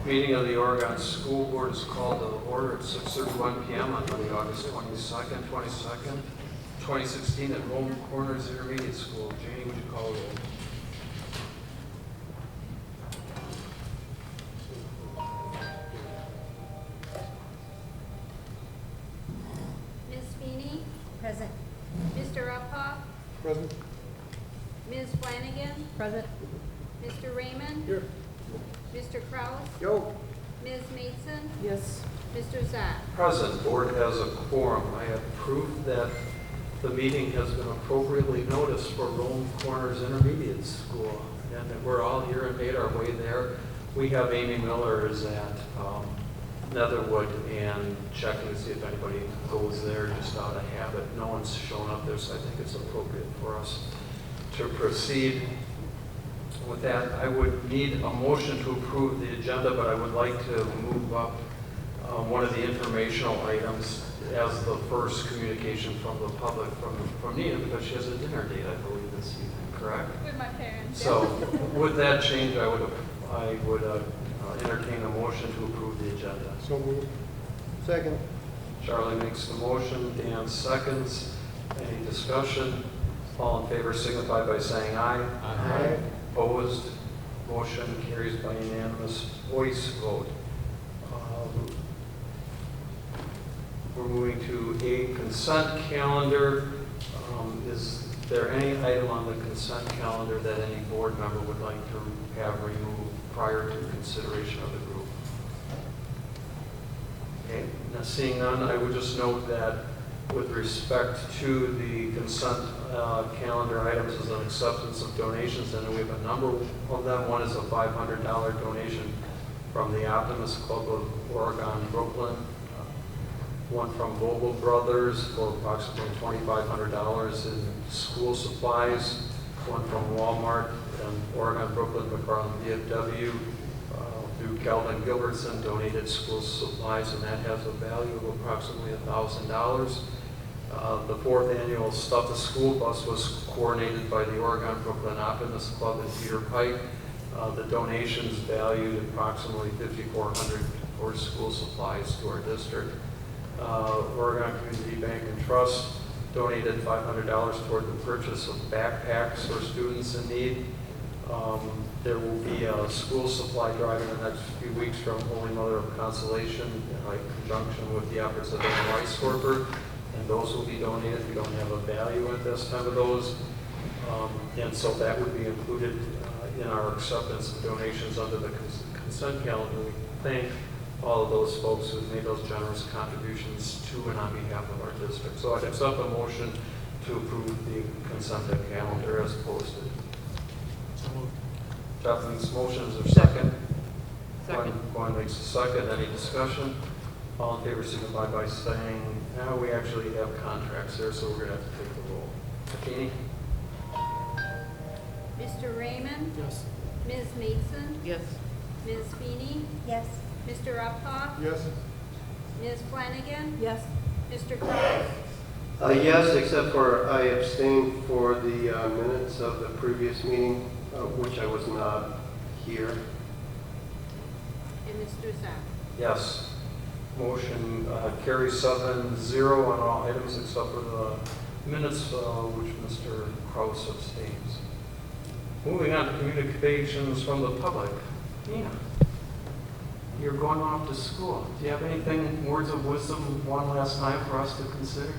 Meeting of the Oregon School Board is called to order at 6:31 p.m. on Monday, August 22nd, 2016 at Rome Corners Intermediate School. Janie, would you call the roll? Ms. Feeney? Present. Mr. Uphoff? Present. Ms. Flanagan? Present. Mr. Raymond? Here. Mr. Kraus? Yo. Ms. Mason? Yes. Mr. Zak? Present. Board has a quorum. I have proof that the meeting has been appropriately noticed for Rome Corners Intermediate School, and that we're all here and made our way there. We have Amy Miller is at Netherwood and checking to see if anybody goes there just out of habit. No one's shown up there, so I think it's appropriate for us to proceed. With that, I would need a motion to approve the agenda, but I would like to move up one of the informational items as the first communication from the public from Nina, because she has a dinner date, I believe, this evening, correct? With my parents. So with that change, I would entertain a motion to approve the agenda. So moved. Second. Charlie makes the motion, Dan seconds. Any discussion? All in favor signify by saying aye. Aye. Opposed? Motion carries by unanimous voice vote. We're moving to a consent calendar. Is there any item on the consent calendar that any board member would like to have removed prior to consideration of the group? Okay, now seeing none, I would just note that with respect to the consent calendar items as an acceptance of donations, and we have a number of them. One is a $500 donation from the Optimist Club of Oregon, Brooklyn. One from Vogel Brothers for approximately $2,500 in school supplies. One from Walmart and Oregon, Brooklyn, McFarland, DFW. Through Calvin Gilbertson donated school supplies, and that has a value of approximately $1,000. The fourth annual Stuff the School bus was coordinated by the Oregon Brooklyn Optimist Club and Peter Pike. The donations valued approximately $5,400 for school supplies to our district. Oregon Community Bank and Trust donated $500 toward the purchase of backpacks for students in need. There will be a school supply drive in the next few weeks from Holy Mother of Consolation in conjunction with the efforts of the Rice Corporate, and those will be donated. We don't have a value at this time of those, and so that would be included in our acceptance of donations under the consent calendar. We thank all of those folks who made those generous contributions to and on behalf of our district. So I'd accept a motion to approve the consent calendar as posted. Jeff makes motion. Is there a second? Second. Gwen makes a second. Any discussion? All in favor signify by saying, now we actually have contracts there, so we're going to have to take the roll. Jeannie? Mr. Raymond? Yes. Ms. Mason? Yes. Ms. Feeney? Yes. Mr. Uphoff? Yes. Ms. Flanagan? Yes. Mr. Kraus? Yes, except for I abstained for the minutes of the previous meeting, which I was not here. And Mr. Zak? Yes. Motion carries 7-0 on all items except for the minutes, which Mr. Kraus abstains. Moving on to communications from the public. Nina, you're going off to school. Do you have anything, words of wisdom, one last time for us to consider?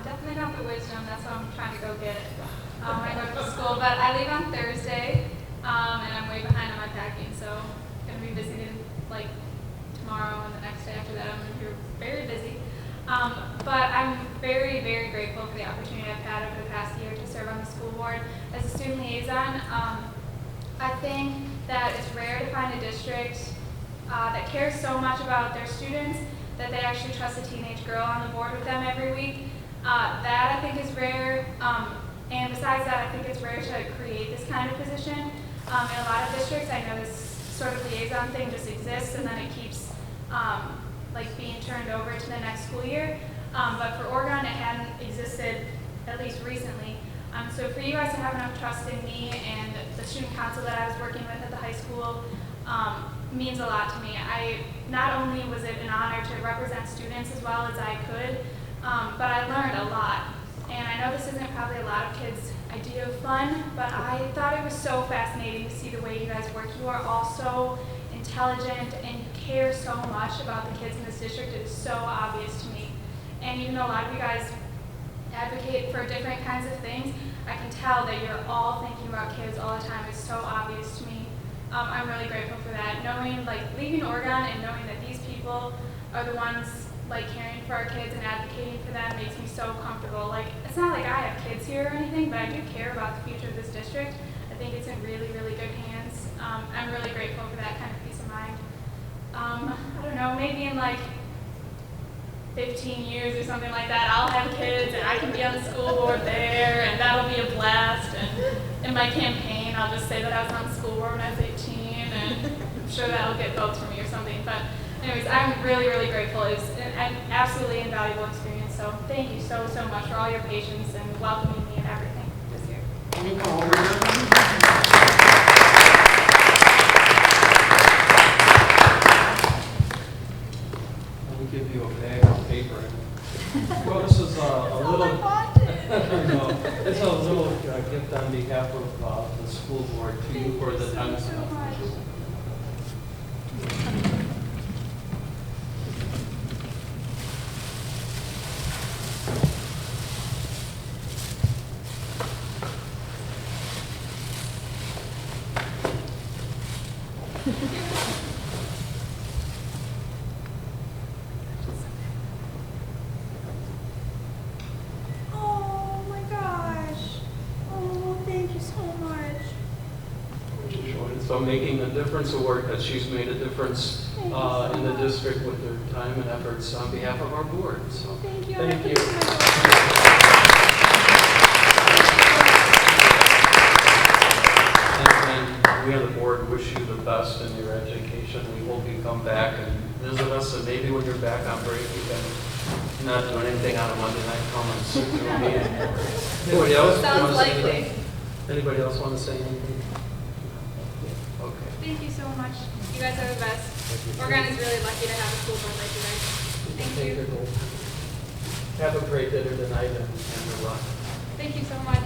Definitely not the wisdom. That's what I'm trying to go get when I go to school. But I leave on Thursday, and I'm way behind on my packing, so I'm going to be busy like tomorrow and the next day after that. I'm going to be very busy. But I'm very, very grateful for the opportunity I've had over the past year to serve on the school board as a student liaison. I think that it's rare to find a district that cares so much about their students that they actually trust a teenage girl on the board with them every week. That I think is rare, and besides that, I think it's rare to create this kind of position. In a lot of districts, I know this sort of liaison thing just exists, and then it keeps like being turned over to the next school year. But for Oregon, it hadn't existed, at least recently. So for you guys to have enough trust in me and the student council that I was working with at the high school, means a lot to me. Not only was it an honor to represent students as well as I could, but I learned a lot. And I know this isn't probably a lot of kids' idea of fun, but I thought it was so fascinating to see the way you guys work. You are all so intelligent and you care so much about the kids in this district. It is so obvious to me. And even though a lot of you guys advocate for different kinds of things, I can tell that you're all thinking about kids all the time. It's so obvious to me. I'm really grateful for that. Knowing, like, leaving Oregon and knowing that these people are the ones, like, caring for our kids and advocating for them makes me so comfortable. Like, it's not like I have kids here or anything, but I do care about the future of this district. I think it's in really, really good hands. I'm really grateful for that kind of peace of mind. I don't know, maybe in, like, 15 years or something like that, I'll have kids and I can be on the school board there, and that'll be a blast. And in my campaign, I'll just say that I was on the school board when I was 18, and I'm sure that'll get votes for me or something. But anyways, I'm really, really grateful. It was an absolutely invaluable experience. So thank you so, so much for all your patience and welcoming me and everything this year. Let me give you a bag of paper. Well, this is a little, no, it's a little gift on behalf of the school board to you for the time spent. Oh my gosh. Oh, thank you so much. So making a difference award that she's made a difference in the district with her time and efforts on behalf of our board. So Thank you. thank you. And we on the board wish you the best in your education. We hope you come back and visit us, and maybe when you're back on break, you can not do anything on a Monday night, come and sit through a meeting. Anybody else? Sounds want to say likely. anything? Anybody else want to say anything? Okay. Thank you so much. You guys are the best. Oregon is really lucky to have a school board like you guys. Thank you. Have a great dinner tonight and good luck. Thank you so much.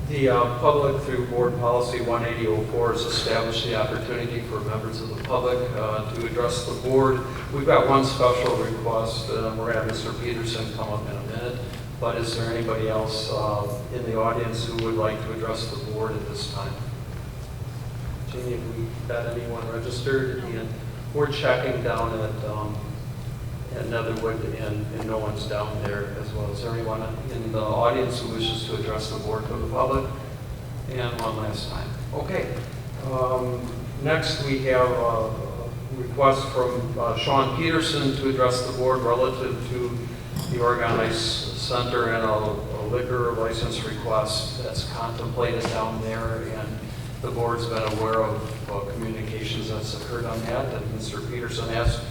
The public, through Board Policy 1804, has established the opportunity for members of the public to address the board. We've got one special request. We're going to have Mr. Peterson come up in a minute. But is there anybody else in the audience who would like to address the board at this time? Jeannie, have we got anyone registered? And we're checking down at Netherwood, and no one's down there as well. Is there anyone in the audience who wishes to address the board to the public? And one last time. Okay. Next, we have a request from Sean Peterson to address the board relative to the Oregon Ice Center and a liquor license request that's contemplated down there, and the board's been aware of communications that's occurred on that, and Mr. Peterson asked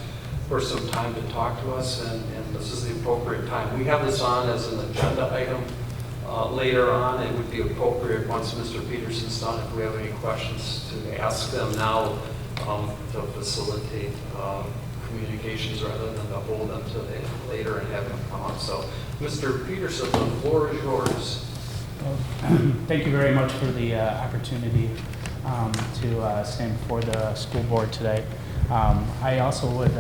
for some time to talk to us, and this is the appropriate time. We have this on as an agenda item later on. It would be appropriate once Mr. Peterson's done, if we have any questions, to ask them now to facilitate communications rather than to hold them to later and have them come up. So, Mr. Peterson, the floor is yours. Well, thank you very much for the opportunity to stand before the school board today. I also would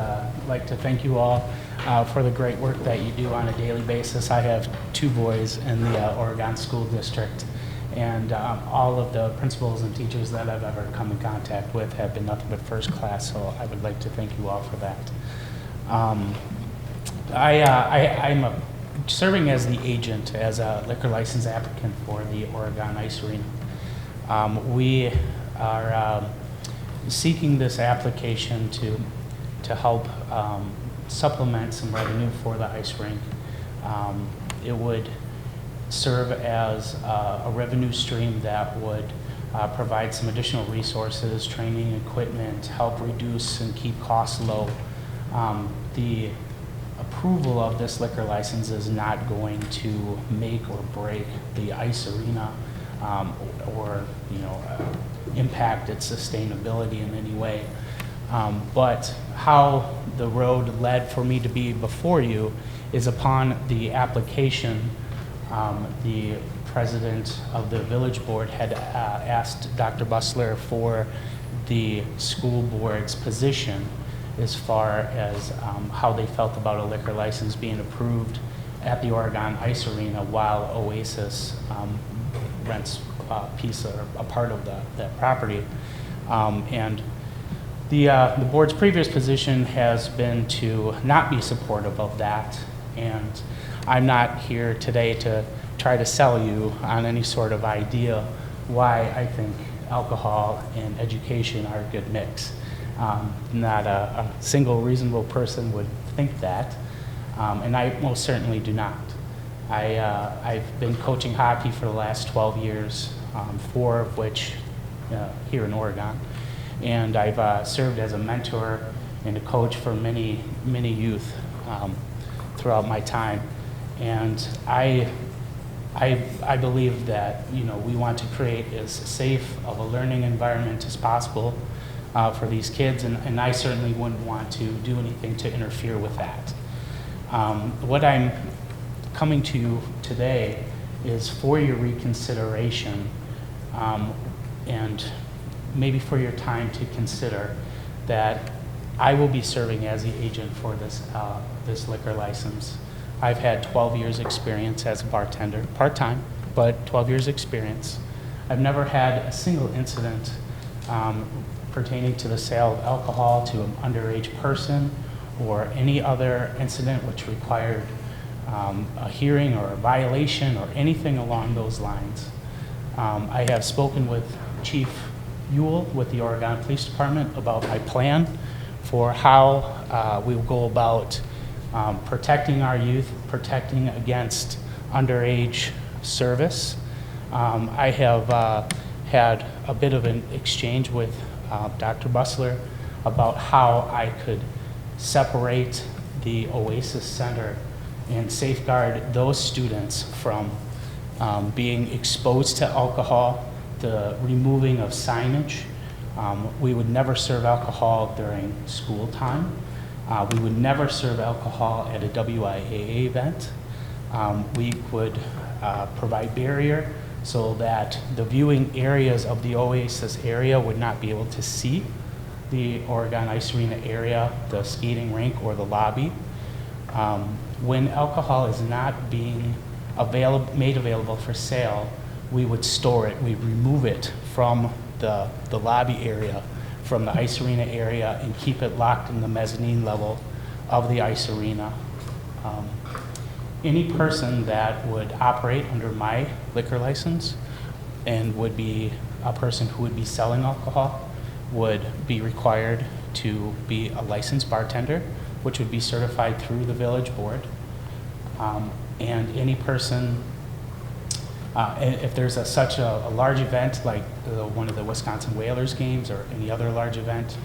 like to thank you all for the great work that you do on a daily basis. I have 2 boys in the Oregon School District, and all of the principals and teachers that I've ever come in contact with have been nothing but first class, so I would like to thank you all for that. I'm serving as the agent, as a liquor license applicant for the Oregon Ice Arena. We are seeking this application to help supplement some revenue for the ice rink. It would serve as a revenue stream that would provide some additional resources, training, equipment, help reduce and keep costs low. The approval of this liquor license is not going to make or break the ice arena. or impact its sustainability in any way. But how the road led for me to be before you is upon the application. The president of the village board had asked Dr. Bussler for the school board's position as far as how they felt about a liquor license being approved at the Oregon Ice Arena while Oasis rents a piece or a part of that property. And the board's previous position has been to not be supportive of that, and I'm not here today to try to sell you on any sort of idea why I think alcohol and education are a good mix. Not a single reasonable person would think that, and I most certainly do not. I've been coaching hockey for the last 12 years, 4 of which here in Oregon, and I've served as a mentor and a coach for many youth throughout my time. And I believe that we want to create as safe of a learning environment as possible for these kids, and I certainly wouldn't want to do anything to interfere with that. What I'm coming to you today is for your reconsideration and maybe for your time to consider that I will be serving as the agent for this liquor license. I've had 12 years experience as a bartender, part-time, but 12 years experience. I've never had a single incident pertaining to the sale of alcohol to an underage person or any other incident which required a hearing or a violation or anything along those lines. I have spoken with Chief Ewell with the Oregon Police Department about my plan for how we will go about protecting our youth, protecting against underage service. I have had a bit of an exchange with Dr. Bussler about how I could separate the Oasis Center and safeguard those students from being exposed to alcohol, the removing of signage. We would never serve alcohol during school time. We would never serve alcohol at a WIAA event. We would provide barrier so that the viewing areas of the Oasis area would not be able to see the Oregon Ice Arena area, the skating rink, or the lobby. When alcohol is not being made available for sale, we would store it. We remove it from the lobby area, from the ice arena area, and keep it locked in the mezzanine level of the ice arena. Any person that would operate under my liquor license and would be a person who would be selling alcohol would be required to be a licensed bartender, which would be certified through the village board. And any person, if there's such a large event like one of the Wisconsin Whalers games or any other large event,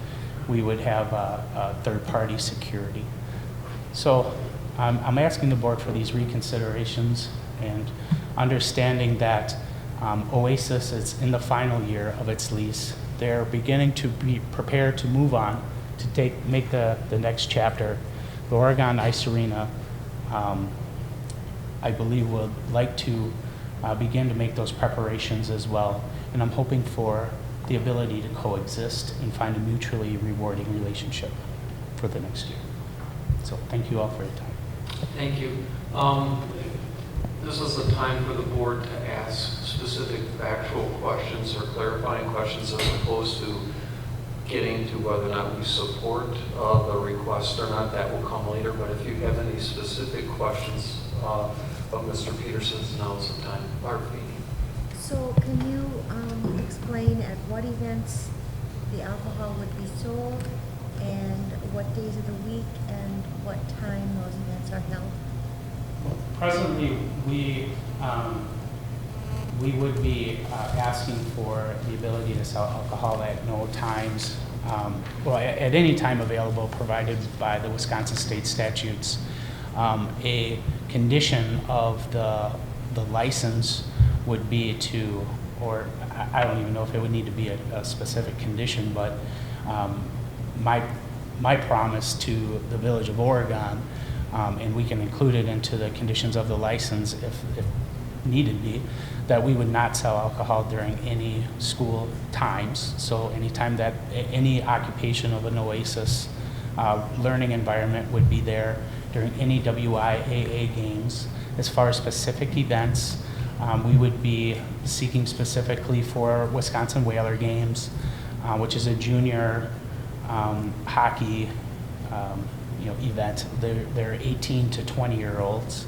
we would have a third-party security. So I'm asking the board for these reconsiderations and understanding that Oasis is in the final year of its lease. They're beginning to be prepared to move on to make the next chapter. The Oregon Ice Arena, I believe, would like to begin to make those preparations as well. And I'm hoping for the ability to coexist and find a mutually rewarding relationship for the next year. So thank you all for your time. Thank you. This is the time for the board to ask specific factual questions or clarifying questions as opposed to getting to whether or not we support the request or not. That will come later. But if you have any specific questions of Mr. Peterson's, now's the time. Barbie. So can you explain at what events the alcohol would be sold and what days of the week and what time those events are held? Presently, we would be asking for the ability to sell alcohol at no times, at any time available provided by the Wisconsin state statutes. A condition of the license would be to or I don't even know if it would need to be a specific condition, but my promise to the Village of Oregon, and we can include it into the conditions of the license if needed be, that we would not sell alcohol during any school times. So anytime that any occupation of an OASIS learning environment would be there during any WIAA games. As far as specific events, we would be seeking specifically for Wisconsin Whaler games, which is a junior hockey event. They're 18 to 20-year-olds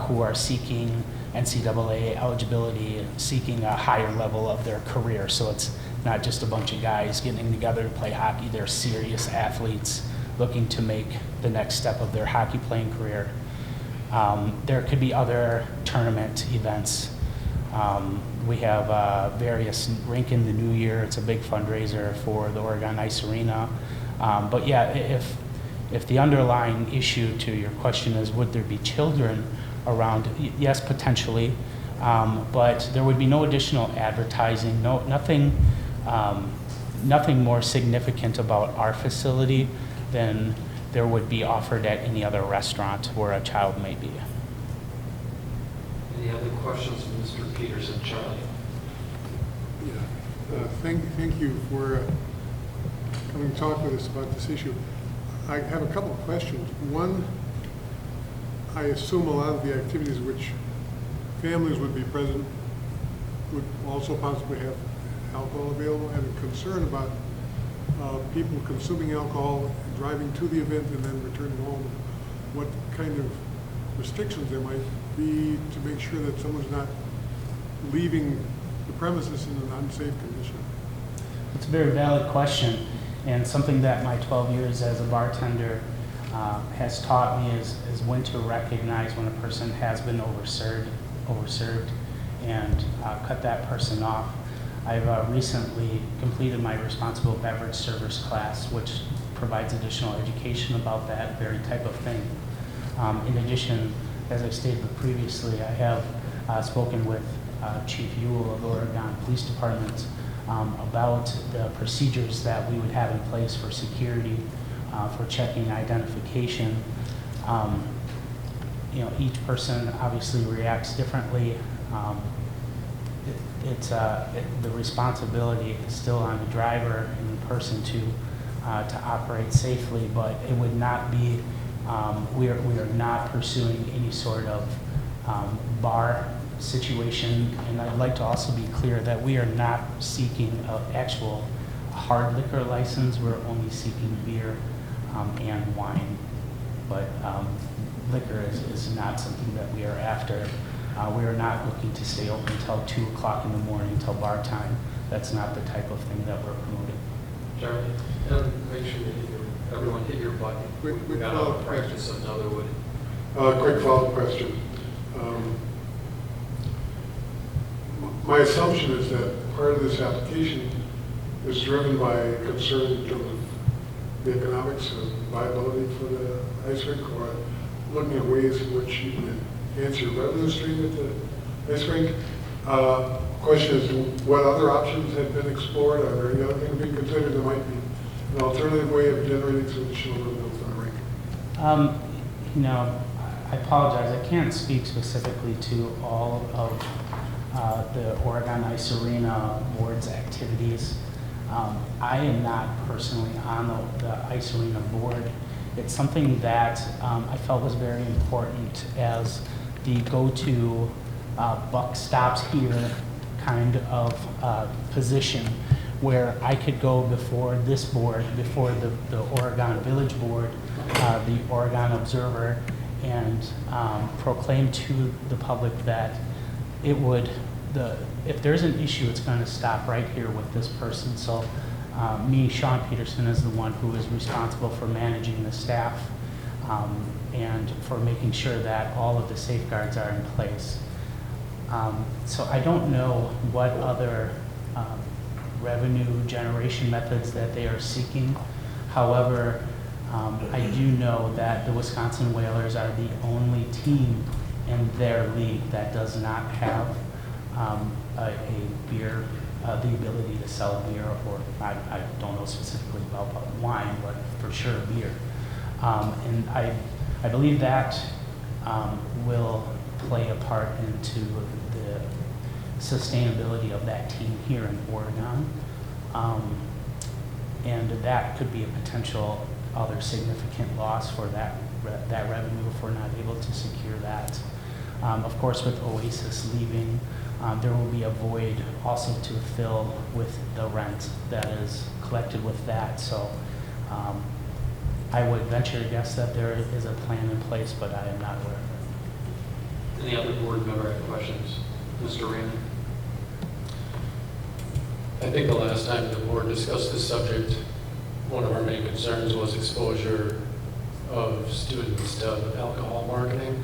who are seeking NCAA eligibility, seeking a higher level of their career. So it's not just a bunch of guys getting together to play hockey. They're serious athletes looking to make the next step of their hockey playing career. There could be other tournament events. We have various Rink in the New Year. It's a big fundraiser for the Oregon Ice Arena. But yeah, if the underlying issue to your question is would there be children around, yes, potentially, but there would be no additional advertising, nothing more significant about our facility than there would be offered at any other restaurant where a child may be. Any other questions from Mr. Peterson? Charlie? Yeah. Thank you for coming to talk with us about this issue. I have a couple of questions. One, I assume a lot of the activities which families would be present would also possibly have alcohol available. I have a concern about people consuming alcohol, driving to the event, and then returning home. What kind of restrictions there might be to make sure that someone's not leaving the premises in an unsafe condition? It's a very valid question, and something that my 12 years as a bartender has taught me is when to recognize when a person has been overserved and cut that person off. I've recently completed my responsible beverage servers class, which provides additional education about that very type of thing. In addition, as I stated previously, I have spoken with Chief Ewell of the Oregon Police Department about the procedures that we would have in place for security, for checking identification. Each person obviously reacts differently. The responsibility is still on the driver and the person to operate safely, but it would not be, we are not pursuing any sort of bar situation. And I'd like to also be clear that we are not seeking an actual hard liquor license. We're only seeking beer and wine. But liquor is not something that we are after. We are not looking to stay open until 2 o'clock in the morning until bar time. That's not the type of thing that we're promoting. Charlie? And make sure everyone hit your button. We got out of practice another wood. Quick follow-up question. My assumption is that part of this application is driven by concern in terms of the economics and viability for the ice rink, or looking at ways in which you can enhance your revenue stream at the ice rink. Question is, what other options have been explored? Are there any other things being considered that might be an alternative way of generating some additional revenue for the rink? I apologize. I can't speak specifically to all of the Oregon Ice Arena Board's activities. I am not personally on the Ice Arena Board. It's something that I felt was very important as the go-to buck stops here kind of position, where I could go before this board, before the Oregon Village Board, the Oregon Observer, and proclaim to the public that it would, if there's an issue, it's going to stop right here with this person. So me, Sean Peterson, is the one who is responsible for managing the staff and for making sure that all of the safeguards are in place. So I don't know what other revenue generation methods that they are seeking. However, I do know that the Wisconsin Whalers are the only team in their league that does not have a beer, the ability to sell beer, or I don't know specifically about wine, but for sure beer. And I believe that will play a part into the sustainability of that team here in Oregon. And that could be a potential other significant loss for that revenue if we're not able to secure that. Of course, with Oasis leaving, there will be a void also to fill with the rent that is collected with that. So I would venture to guess that there is a plan in place, but I am not aware of it. Any other board member have questions? Mr. Raymond? I think the last time the board discussed this subject, one of our main concerns was exposure of students to alcohol marketing.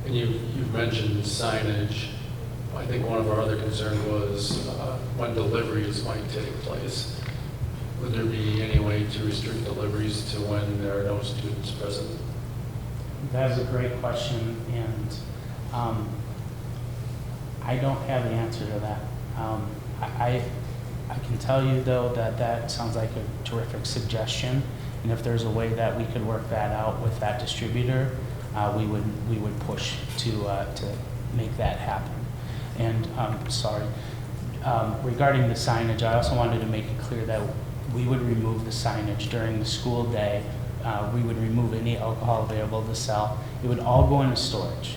And you've mentioned signage. I think one of our other concerns was when deliveries might take place. Would there be any way to restrict deliveries to when there are no students present? That is a great question, and I don't have the answer to that. I can tell you, though, that sounds like a terrific suggestion, and if there's a way that we could work that out with that distributor, we would push to make that happen. And regarding the signage, I also wanted to make it clear that we would remove the signage during the school day. We would remove any alcohol available to sell. It would all go into storage.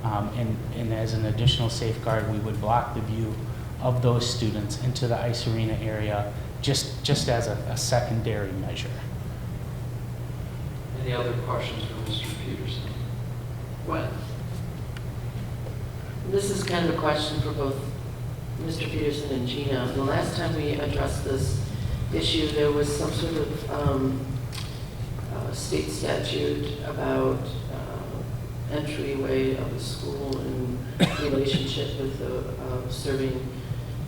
And as an additional safeguard, we would block the view of those students into the ice arena area just as a secondary measure. Any other questions for Mr. Peterson? Well, this is kind of a question for both Mr. Peterson and Gina. The last time we addressed this issue, there was some sort of state statute about entryway of the school in relationship with serving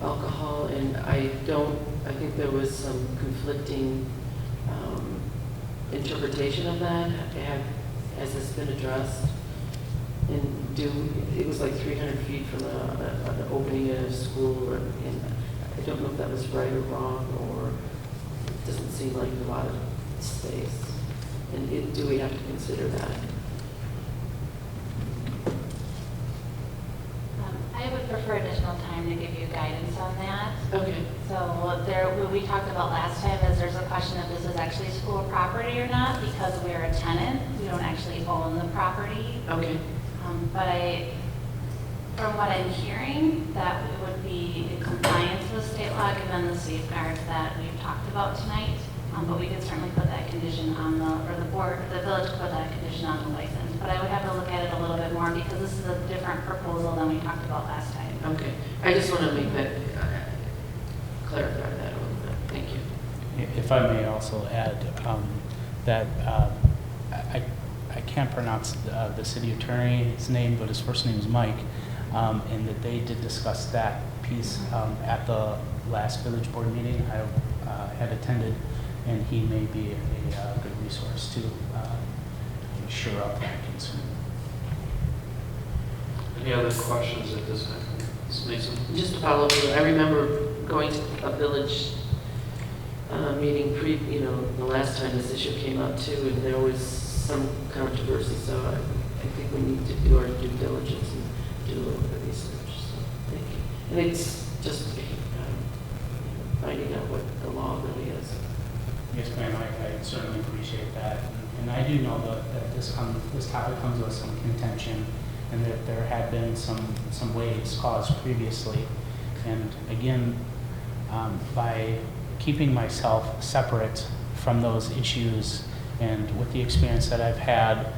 alcohol, and I think there was some conflicting interpretation of that. Has this been addressed? And it was like 300 feet from an opening in a school, and I don't know if that was right or wrong, or it doesn't seem like a lot of space. And do we have to consider that? I would prefer additional time to give you guidance on that. Okay. So what we talked about last time is there's a question if this is actually school property or not, because we're a tenant. We don't actually own the property. Okay. But from what I'm hearing, that we would be in compliance with state law given the safeguards that we've talked about tonight. But we could certainly put that condition on the village could put that condition on the license. But I would have to look at it a little bit more because this is a different proposal than we talked about last time. Okay. I just want to make that, clarify that a little bit. Thank you. If I may also add that I can't pronounce the city attorney's name, but his first name is Mike, and that they did discuss that piece at the last village board meeting I had attended, and he may be a good resource to shore up that concern. Any other questions at this time? Ms. Mason? Just to follow up, I remember going to a village meeting the last time this issue came up too, and there was some controversy, so I think we need to do our due diligence and do a little bit of research, so thank you. And it's just finding out what the law really is. Yes, ma'am, I certainly appreciate that. And I do know that this topic comes with some contention, and that there had been some waves caused previously. And again, by keeping myself separate from those issues, and with the experience that I've had,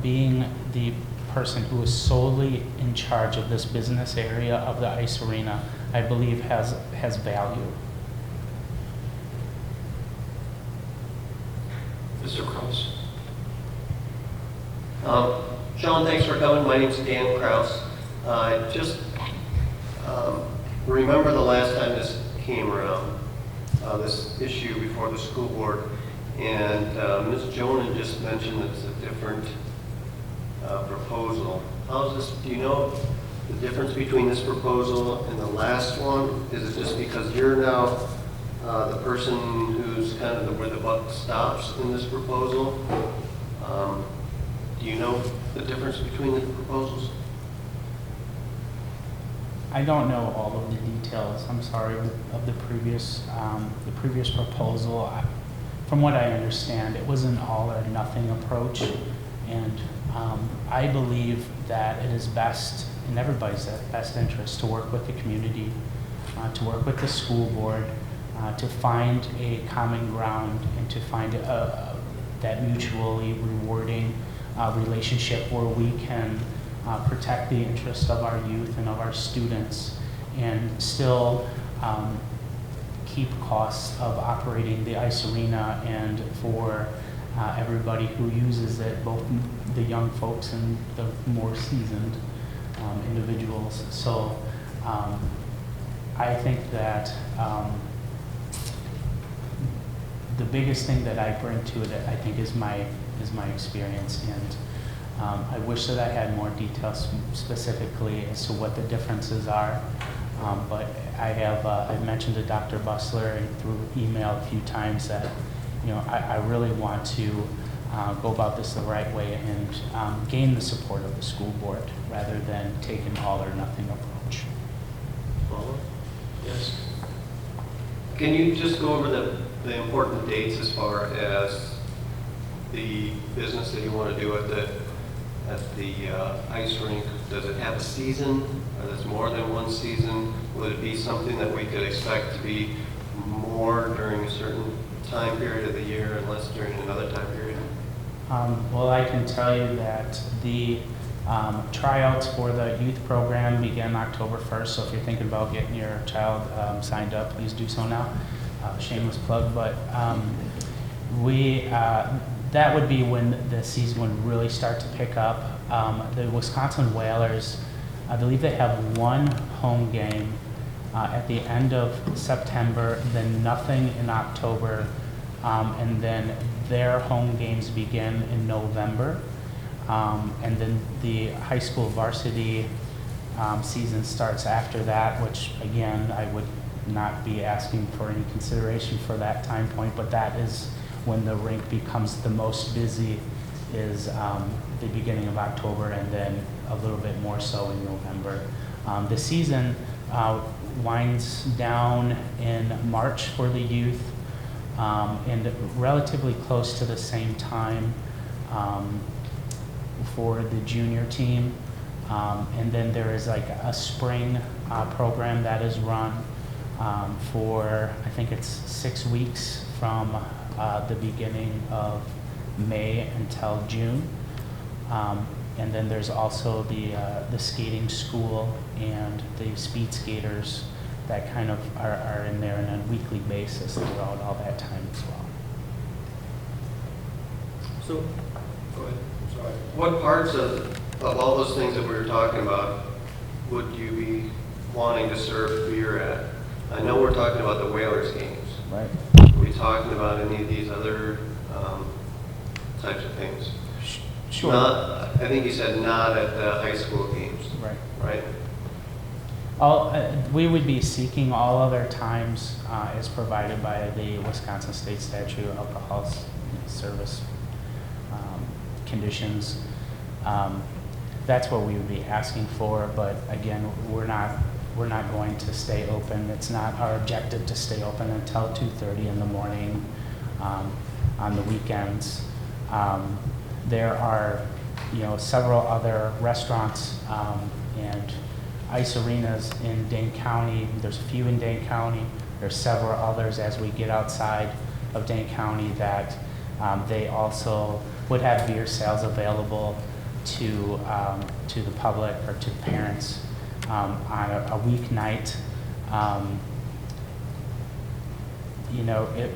being the person who is solely in charge of this business area of the ice arena, I believe has value. Mr. Kraus? Sean, thanks for coming. My name's Dan Kraus. Just remember the last time this came around, this issue before the school board, and Ms. Jonan just mentioned that it's a different proposal. How's this? Do you know the difference between this proposal and the last one? Is it just because you're now the person who's kind of where the buck stops in this proposal? Do you know the difference between the proposals? I don't know all of the details, I'm sorry, of the previous proposal. From what I understand, it was an all or nothing approach, and I believe that it is best, in everybody's best interest, to work with the community, to work with the school board, to find a common ground and to find that mutually rewarding relationship where we can protect the interest of our youth and of our students and still keep costs of operating the ice arena and for everybody who uses it, both the young folks and the more seasoned individuals. So I think that the biggest thing that I bring to it, I think, is my experience, and I wish that I had more details specifically as to what the differences are. But I've mentioned to Dr. Bussler and through email a few times that I really want to go about this the right way and gain the support of the school board rather than take an all or nothing approach. Paula? Yes. Can you just go over the important dates as far as the business that you want to do at the ice rink? Does it have a season? Or there's more than one season? Would it be something that we could expect to be more during a certain time period of the year and less during another time period? Well, I can tell you that the tryouts for the youth program begin October 1st, so if you're thinking about getting your child signed up, please do so now. Shameless plug, but that would be when the season would really start to pick up. The Wisconsin Whalers, I believe they have one home game at the end of September, then nothing in October, and then their home games begin in November. And then the high school varsity season starts after that, which again, I would not be asking for any consideration for that time point, but that is when the rink becomes the most busy, is the beginning of October and then a little bit more so in November. The season winds down in March for the youth and relatively close to the same time for the junior team. And then there is like a spring program that is run for, I think it's 6 weeks from the beginning of May until June. And then there's also the skating school and the speed skaters that kind of are in there on a weekly basis throughout all that time as well. So, go ahead. I'm sorry. What parts of all those things that we were talking about would you be wanting to serve beer at? I know we're talking about the Whalers games. Right. Are we talking about any of these other types of things? Sure. I think you said not at the high school games. Right. Right? We would be seeking all other times as provided by the Wisconsin State Statute of Alcohol Service conditions. That's what we would be asking for, but again, we're not going to stay open. It's not our objective to stay open until 2:30 in the morning on the weekends. There are, several other restaurants and ice arenas in Dane County. There's a few in Dane County. There's several others as we get outside of Dane County that they also would have beer sales available to the public or to parents on a weeknight.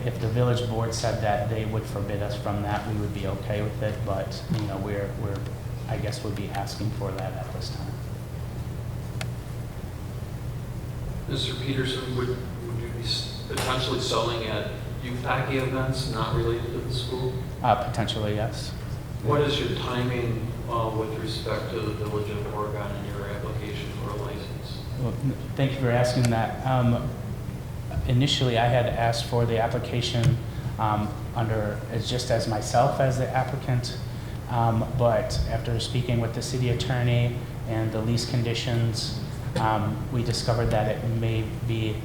If the village board said that they would forbid us from that, we would be okay with it, but we're I guess would be asking for that at this time. Mr. Peterson, would you be potentially selling at youth hockey events not related to the school? Potentially, yes. What is your timing with respect to the Village of Oregon and your application for a license? Well, thank you for asking that. Initially, I had asked for the application just as myself as the applicant, but after speaking with the city attorney and the lease conditions, we discovered that it may be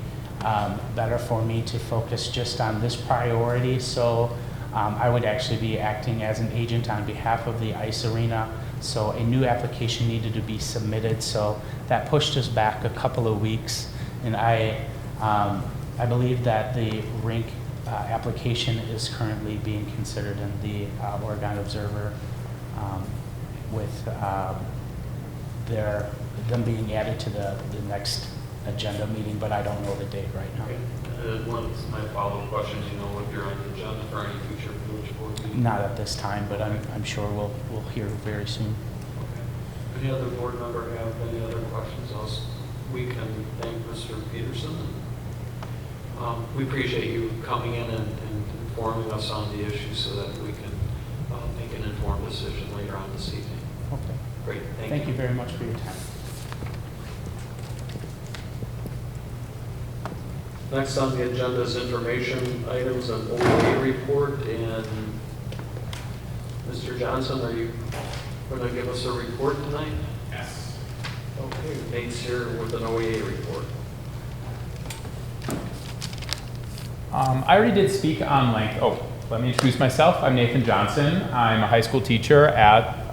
better for me to focus just on this priority. So I would actually be acting as an agent on behalf of the ice arena. So a new application needed to be submitted. So that pushed us back a couple of weeks. And I believe that the rink application is currently being considered in the Oregon Observer with them being added to the next agenda meeting, but I don't know the date right now. Okay. My follow-up question, do you know if you're on the agenda for any future village board meeting? Not at this time, but I'm sure we'll hear very soon. Okay. Any other board member have any other questions? Else we can thank Mr. Peterson. We appreciate you coming in and informing us on the issue so that we can make an informed decision later on this evening. Okay. Great, Thank you very much for your time. Next on the agenda is information items and OEA report. And Mr. Johnson, are you going to give us a report tonight? Yes. Okay, Nate's here with an OEA report. I already did speak on length. Oh, let me introduce myself. I'm Nathan Johnson. I'm a high school teacher at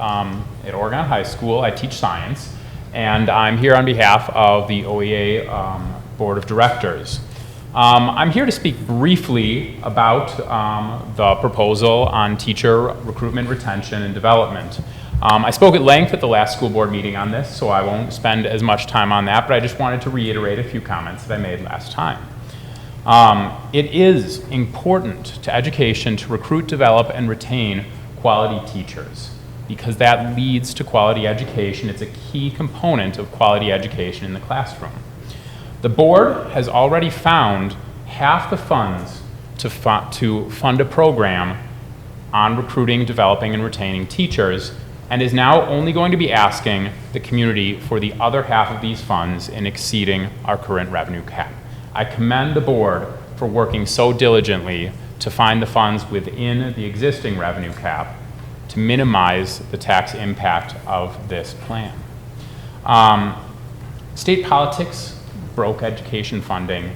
Oregon High School. I teach science, and I'm here on behalf of the OEA Board of Directors. I'm here to speak briefly about the proposal on teacher recruitment, retention, and development. I spoke at length at the last school board meeting on this, so I won't spend as much time on that, but I just wanted to reiterate a few comments that I made last time. It is important to education to recruit, develop, and retain quality teachers because that leads to quality education. It's a key component of quality education in the classroom. The board has already found half the funds to fund a program on recruiting, developing, and retaining teachers, and is now only going to be asking the community for the other half of these funds in exceeding our current revenue cap. I commend the board for working so diligently to find the funds within the existing revenue cap to minimize the tax impact of this plan. State politics broke education funding.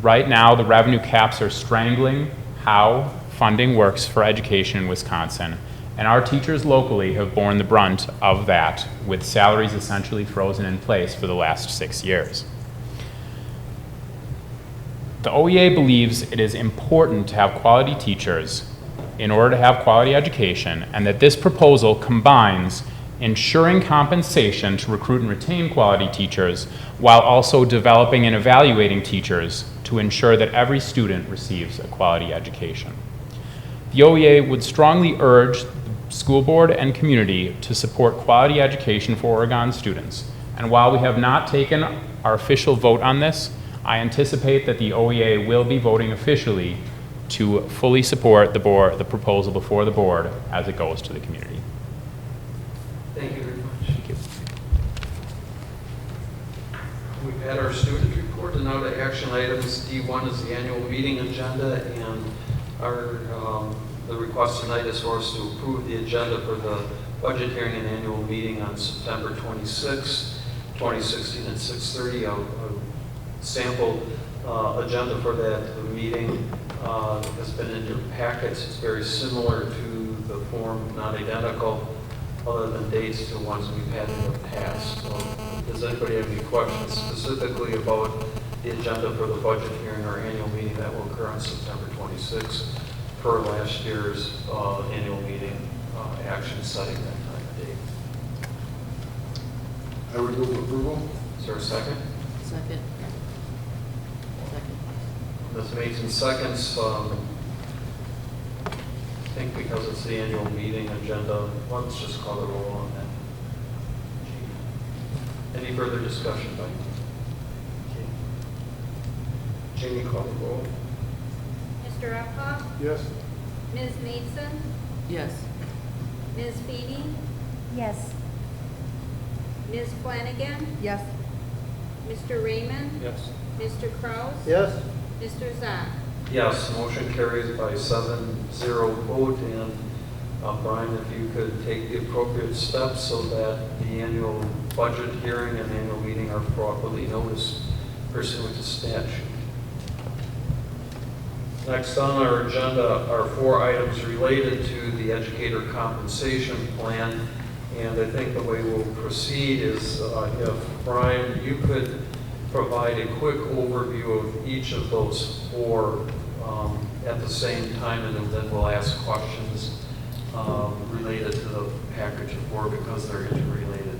Right now, the revenue caps are strangling how funding works for education in Wisconsin, and our teachers locally have borne the brunt of that with salaries essentially frozen in place for the last 6 years. The OEA believes it is important to have quality teachers in order to have quality education, and that this proposal combines ensuring compensation to recruit and retain quality teachers while also developing and evaluating teachers to ensure that every student receives a quality education. The OEA would strongly urge the school board and community to support quality education for Oregon students. And while we have not taken our official vote on this, I anticipate that the OEA will be voting officially to fully support the proposal before the board as it goes to the community. Thank you very much. Thank you. We've had our student report, and now to action items. D1 is the annual meeting agenda, and the request tonight is for us to approve the agenda for the budget hearing and annual meeting on September 26, 2016 at 6:30. A sample agenda for that meeting has been in your packets. It's very similar to the form, not identical, other than dates to ones we've had in the past. So, does anybody have any questions specifically about the agenda for the budget hearing or annual meeting that will occur on September 26th per last year's annual meeting action setting that time and date? I would move approval. Is there a second? Second. Ms. Mason seconds. I think because it's the annual meeting agenda, let's just call the roll on that. Any further discussion by Jamie, call the roll. Mr. Uphoff, Yes? Ms. Mason, Yes. Ms. Feedy, Yes. Ms. Flanagan. Yes. Mr. Raymond. Yes. Mr. Kraus. Yes. Mr. Zock. Yes, motion carries by 7-0 vote. And Brian, if you could take the appropriate steps so that the annual budget hearing and annual meeting are properly noticed pursuant to statute. Next on our agenda are 4 items related to the educator compensation plan. And I think the way we'll proceed is if, Brian, you could provide a quick overview of each of those 4 at the same time, and then we'll ask questions related to the package of 4 because they're interrelated.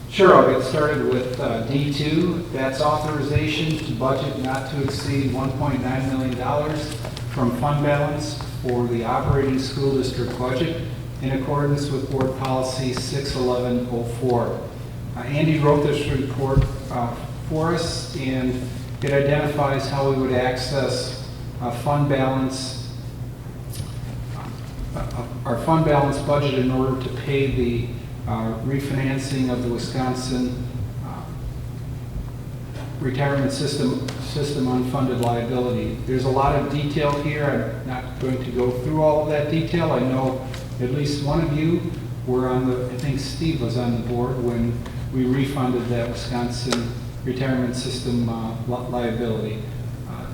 Sure, I'll get started with D2. That's authorization to budget not to exceed $1.9 million from fund balance for the operating school district budget in accordance with Board Policy 61104. Andy wrote this report for us, and it identifies how we would access fund balance, our fund balance budget in order to pay the refinancing of the Wisconsin retirement system unfunded liability. There's a lot of detail here. I'm not going to go through all of that detail. I know at least one of you were on the, I think Steve was on the board when we refunded that Wisconsin retirement system liability.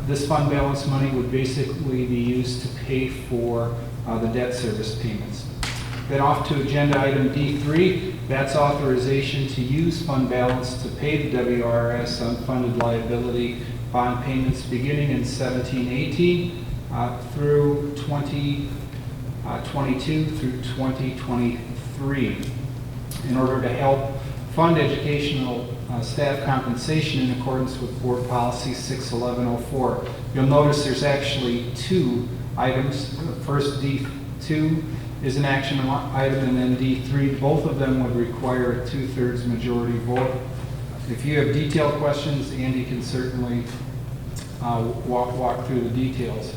This fund balance money would basically be used to pay for the debt service payments. Then off to agenda item D3, that's authorization to use fund balance to pay the WRS unfunded liability bond payments beginning in 17-18 through 2022 through 2023 in order to help fund educational staff compensation in accordance with Board Policy 61104. You'll notice there's actually 2 items. First, D2 is an action item, and then D3. Both of them would require a 2/3 majority vote. If you have detailed questions, Andy can certainly walk through the details.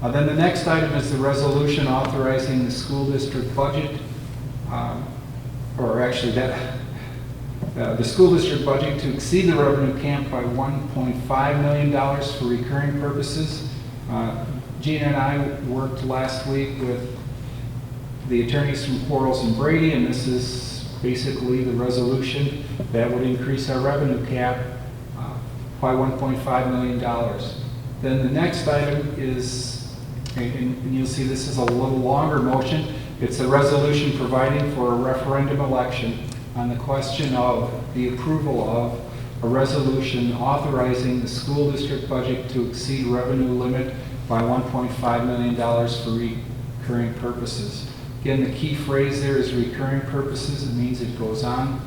Then the next item is the resolution authorizing the school district budget, the school district budget to exceed the revenue cap by $1.5 million for recurring purposes. Gina and I worked last week with the attorneys from Quarles and Brady, and this is basically the resolution that would increase our revenue cap by $1.5 million. Then the next item is, and you'll see this is a little longer motion, it's a resolution providing for a referendum election on the question of the approval of a resolution authorizing the school district budget to exceed revenue limit by $1.5 million for recurring purposes. Again, the key phrase there is recurring purposes. It means it goes on.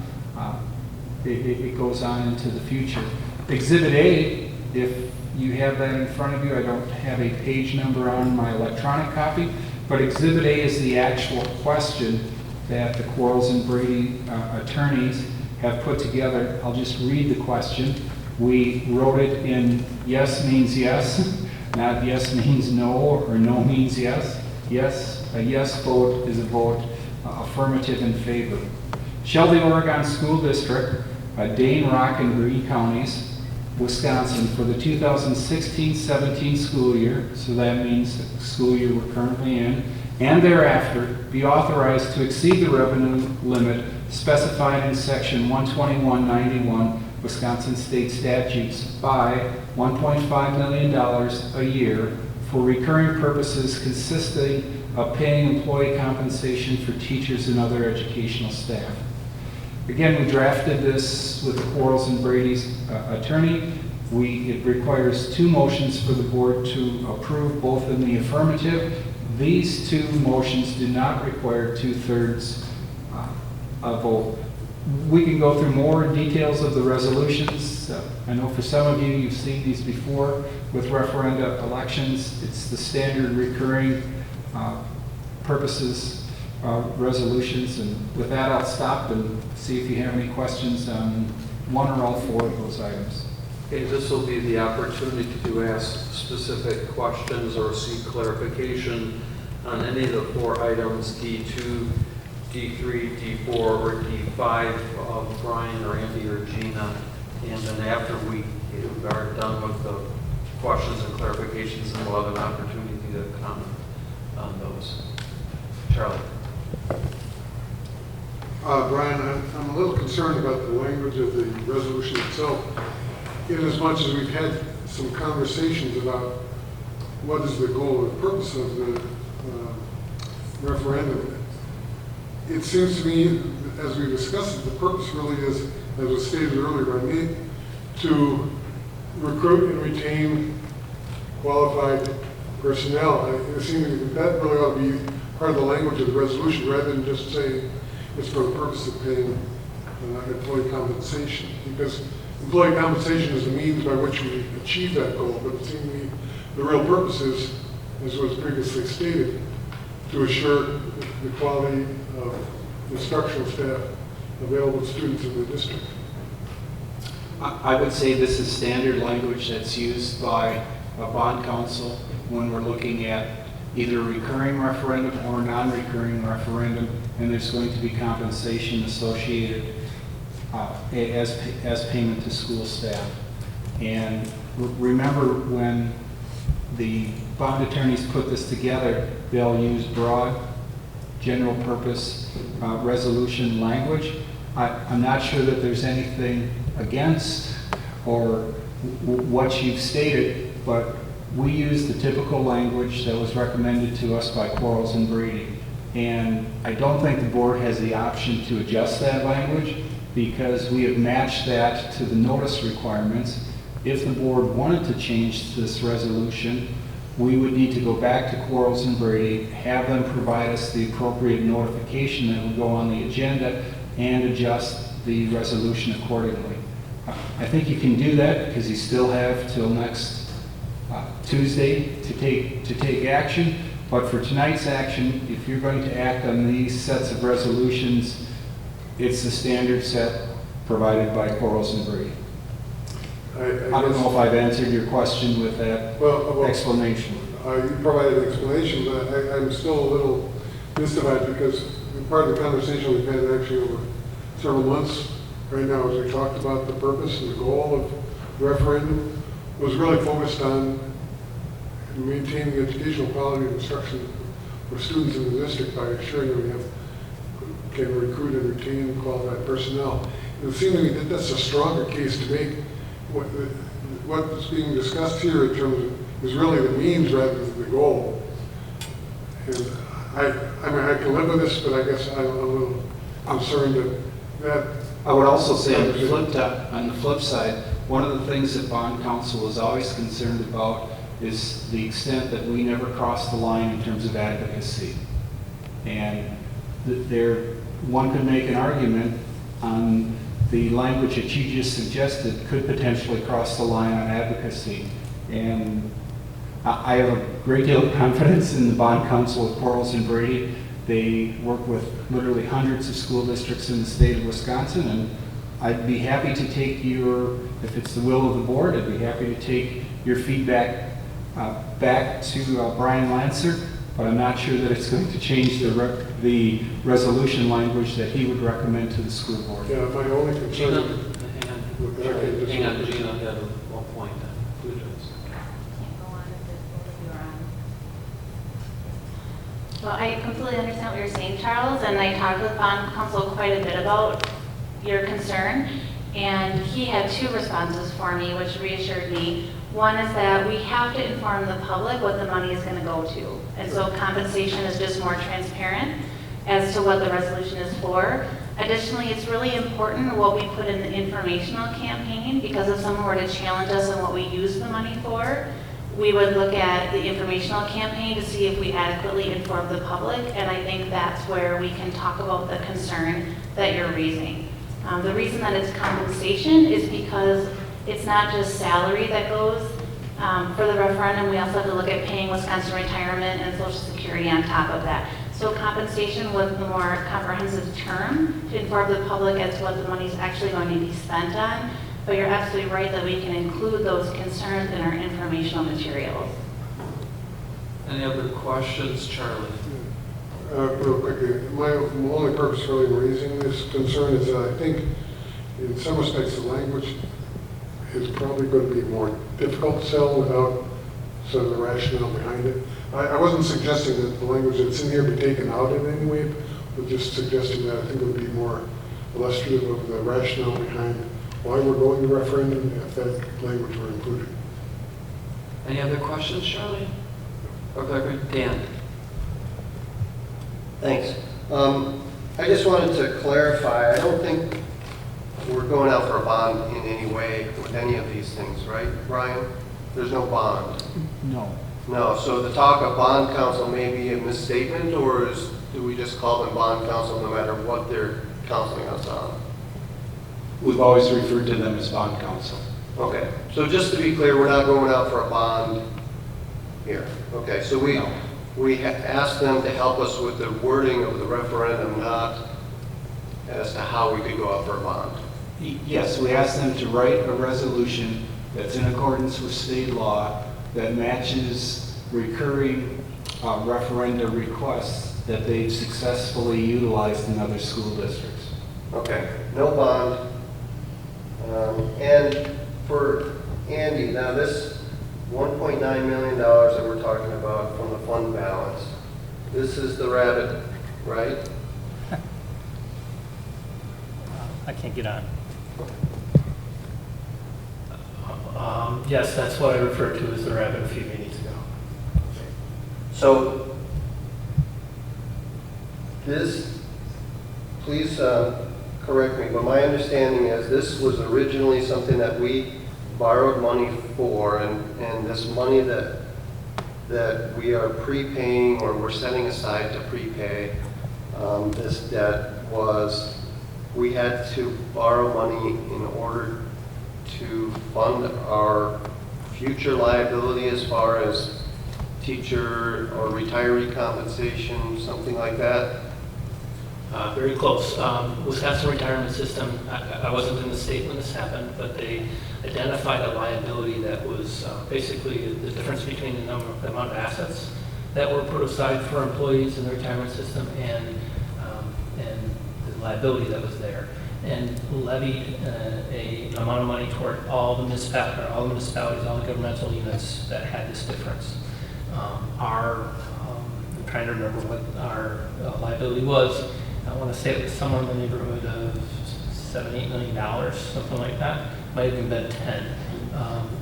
It goes on into the future. Exhibit A, if you have that in front of you, I don't have a page number on my electronic copy, but Exhibit A is the actual question that the Quarles and Brady attorneys have put together. I'll just read the question. We wrote it in yes means yes, not yes means no, or no means yes. Yes, a yes vote is a vote affirmative in favor. Shall the Oregon School District, Dane, Rock, and Greene counties, Wisconsin, for the 2016-17 school year, so that means the school year we're currently in, and thereafter be authorized to exceed the revenue limit specified in section 12191 Wisconsin state statutes by $1.5 million a year for recurring purposes consisting of paying employee compensation for teachers and other educational staff. Again, we drafted this with the Quarles and Brady's attorney. It requires 2 motions for the board to approve, both in the affirmative. These 2 motions do not require 2/3 vote. We can go through more details of the resolutions. I know for some of you, you've seen these before with referenda elections. It's the standard recurring purposes resolutions. And with that, I'll stop and see if you have any questions on one or all 4 of those items. Okay, this will be the opportunity to ask specific questions or seek clarification on any of the 4 items, D2 D3, D4, or D5, Brian or Andy or Gina. And then after we are done with the questions and clarifications, then we'll have an opportunity to comment on those. Charlie. Brian, I'm a little concerned about the language of the resolution itself, in as much as we've had some conversations about what is the goal or purpose of the referendum. It seems to me, as we discussed it, the purpose really is, as was stated earlier by me, to recruit and retain qualified personnel. It seems to me that really ought to be part of the language of the resolution, rather than just saying it's for the purpose of paying employee compensation. Because employee compensation is the means by which we achieve that goal, but it seems to me the real purpose is, as was previously stated, to assure the quality of instructional staff available to students in the district. I would say this is standard language that's used by a bond council when we're looking at either a recurring referendum or a non-recurring referendum, and there's going to be compensation associated as payment to school staff. And remember, when the bond attorneys put this together, they'll use broad, general purpose resolution language. I'm not sure that there's anything against or what you've stated, but we use the typical language that was recommended to us by Quarles and Brady. And I don't think the board has the option to adjust that language, because we have matched that to the notice requirements. If the board wanted to change this resolution, we would need to go back to Quarles and Brady, have them provide us the appropriate notification that would go on the agenda, and adjust the resolution accordingly. I think you can do that, because you still have till next Tuesday to take action. But for tonight's action, if you're going to act on these sets of resolutions, it's the standard set provided by Quarles and Brady. I don't know if I've answered your question with that explanation. You provided an explanation, but I'm still a little mystified, because part of the conversation we've had actually over several months right now, as we talked about the purpose and the goal of the referendum, was really focused on maintaining educational quality of instruction for students in the district by ensuring that we can recruit and retain qualified personnel. It seems to me that that's a stronger case to make. What's being discussed here in terms of is really the means rather than the goal. And I mean, I can live with this, but I guess I'm a little concerned that I would also say on the flip side, one of the things that bond counsel is always concerned about is the extent that we never cross the line in terms of advocacy. And one could make an argument on the language that you just suggested could potentially cross the line on advocacy. And I have a great deal of confidence in the bond counsel of Quarles and Brady. They work with literally hundreds of school districts in the state of Wisconsin, and I'd be happy to take if it's the will of the board, I'd be happy to take your feedback back to Brian Lancer, but I'm not sure that it's going to change the resolution language that he would recommend to the school board. Yeah, my only concern. Hang on, Gina had a point. Can't go on if there's both of you are on. Well, I completely understand what you're saying, Charles, and I talked with bond counsel quite a bit about your concern, and he had two responses for me, which reassured me. One is that we have to inform the public what the money is going to go to, and so compensation is just more transparent as to what the resolution is for. Additionally, it's really important what we put in the informational campaign, because if someone were to challenge us on what we use the money for, we would look at the informational campaign to see if we adequately inform the public, and I think that's where we can talk about the concern that you're raising. The reason that it's compensation is because it's not just salary that goes for the referendum. We also have to look at paying Wisconsin retirement and Social Security on top of that. So compensation was the more comprehensive term to inform the public as to what the money is actually going to be spent on. But you're absolutely right that we can include those concerns in our informational materials. Any other questions, Charlie? Real quickly, my only purpose really in raising this concern is that I think in some respects the language is probably going to be more difficult to sell without sort of the rationale behind it. I wasn't suggesting that the language that's in here be taken out in any way, but just suggesting that I think it would be more illustrative of the rationale behind why we're going to referendum if that language were included. Any other questions, Charlie? Or Dan? Thanks. I just wanted to clarify, I don't think we're going out for a bond in any way with any of these things, right, Brian? There's no bond. No. No, so the talk of bond counsel may be a misstatement, or do we just call them bond counsel no matter what they're counseling us on? We've always referred to them as bond counsel. Okay, so just to be clear, we're not going out for a bond here. Okay, so we asked them to help us with the wording of the referendum, not as to how we could go out for a bond. Yes, we asked them to write a resolution that's in accordance with state law that matches recurring referenda requests that they've successfully utilized in other school districts. Okay, no bond. And for Andy, now this $1.9 million that we're talking about from the fund balance, this is the rabbit, right? I can't get on. Yes, that's what I referred to as the rabbit a few meetings ago. So this, please correct me, but my understanding is this was originally something that we borrowed money for, and this money that we are prepaying or we're setting aside to prepay this debt was we had to borrow money in order to fund our future liability as far as teacher or retiree compensation, something like that. Very close. Wisconsin retirement system, I wasn't in the state when this happened, but they identified a liability that was basically the difference between the amount of assets that were put aside for employees in the retirement system and the liability that was there, and levied an amount of money toward all the municipalities, all the governmental units that had this difference. I'm trying to remember what our liability was. I want to say it was somewhere in the neighborhood of $7-8 million, something like that. Might have even been 10.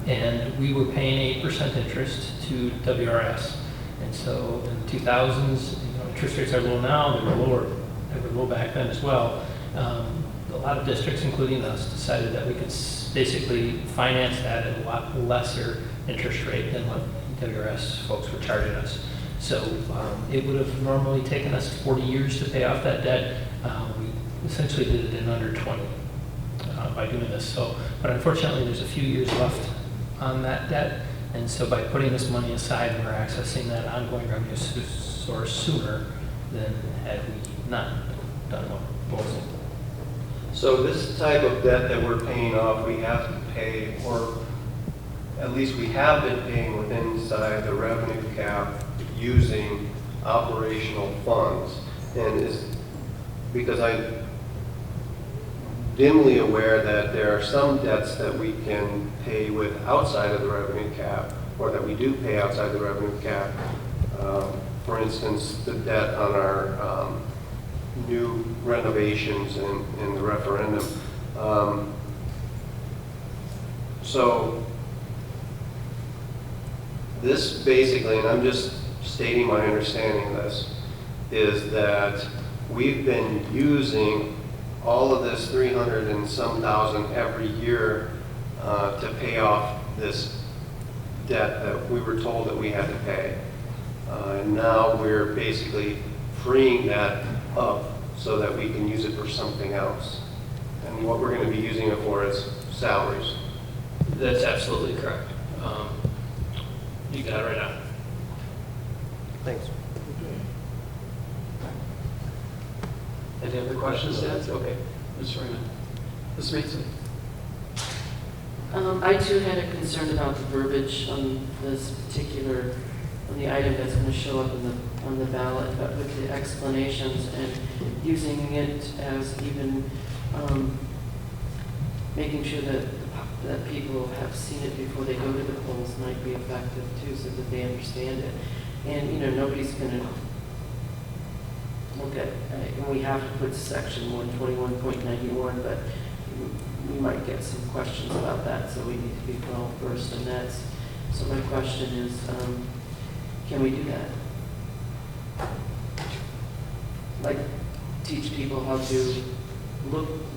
And we were paying 8% interest to WRS. And so in the 2000s, interest rates are low now. They were lower. They were low back then as well. A lot of districts, including us, decided that we could basically finance that at a lot lesser interest rate than what WRS folks were charging us. So it would have normally taken us 40 years to pay off that debt. We essentially did it in under 20 by doing this. So, but unfortunately, there's a few years left on that debt, and so by putting this money aside, we're accessing that ongoing revenue source sooner than had we not done what we're proposing. So this type of debt that we're paying off, we have to pay, or at least we have been paying within inside the revenue cap using operational funds. And is because I'm dimly aware that there are some debts that we can pay with outside of the revenue cap, or that we do pay outside the revenue cap. For instance, the debt on our new renovations in the referendum. So this basically, and I'm just stating my understanding of this, is that we've been using all of this 300 and some thousand every year to pay off this debt that we were told that we had to pay. And now we're basically freeing that up so that we can use it for something else. And what we're going to be using it for is salaries. That's absolutely correct. You got it right on. Thanks. Any other questions, Dan? Okay, Ms. Raymond. Ms. Mason? I too had a concern about the verbiage on this particular on the item that's going to show up on the ballot, but with the explanations and using it as even making sure that people have seen it before they go to the polls might be effective too, so that they understand it. And, you know, nobody's going to look at, and we have to put section 121.91, but we might get some questions about that, so we need to be well versed in that. So my question is, can we do that? Like, teach people how to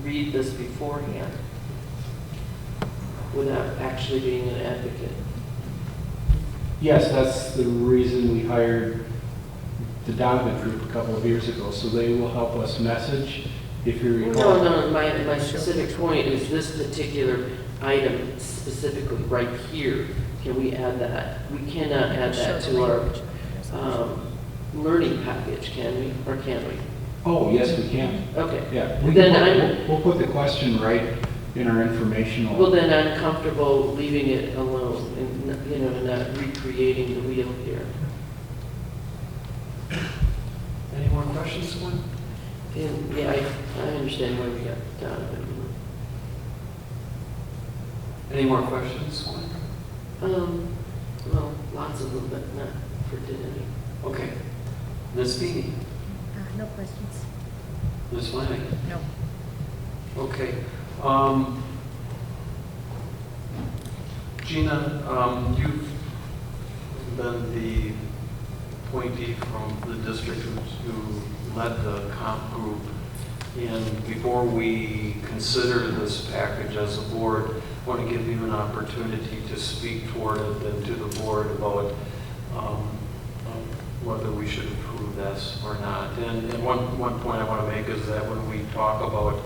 read this beforehand without actually being an advocate? Yes, that's the reason we hired the Donovan Group a couple of years ago, so they will help us message, if you recall. No, my specific point is this particular item specifically right here. Can we add that? We cannot add that to our learning package, can we? Or can we? Oh, yes, we can. Okay. Yeah, we'll put the question right in our informational. Well, then I'm comfortable leaving it alone and, you know, not recreating the wheel here. Any more questions, someone? And, yeah, I understand why we got Donovan. Any more questions, someone? Well, lots of them, but not for today. Okay. Ms. Beanie? No questions. Ms. Flanagan? No. Okay. Gina, you've been the appointee from the district who led the comp group. And before we consider this package as a board, I want to give you an opportunity to speak toward it and to the board about whether we should approve this or not. And one point I want to make is that when we talk about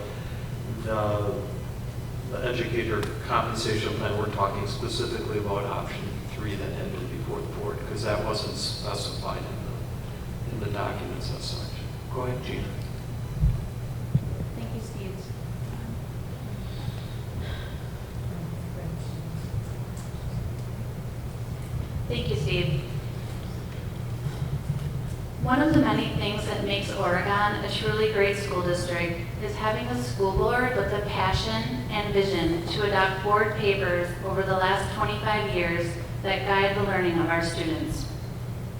the educator compensation plan, we're talking specifically about option 3 that had been before the board, because that wasn't specified in the documents as such. Go ahead, Gina. Thank you, Steve. Thank you, Steve. One of the many things that makes Oregon a truly great school district is having a school board with the passion and vision to adopt board papers over the last 25 years that guide the learning of our students.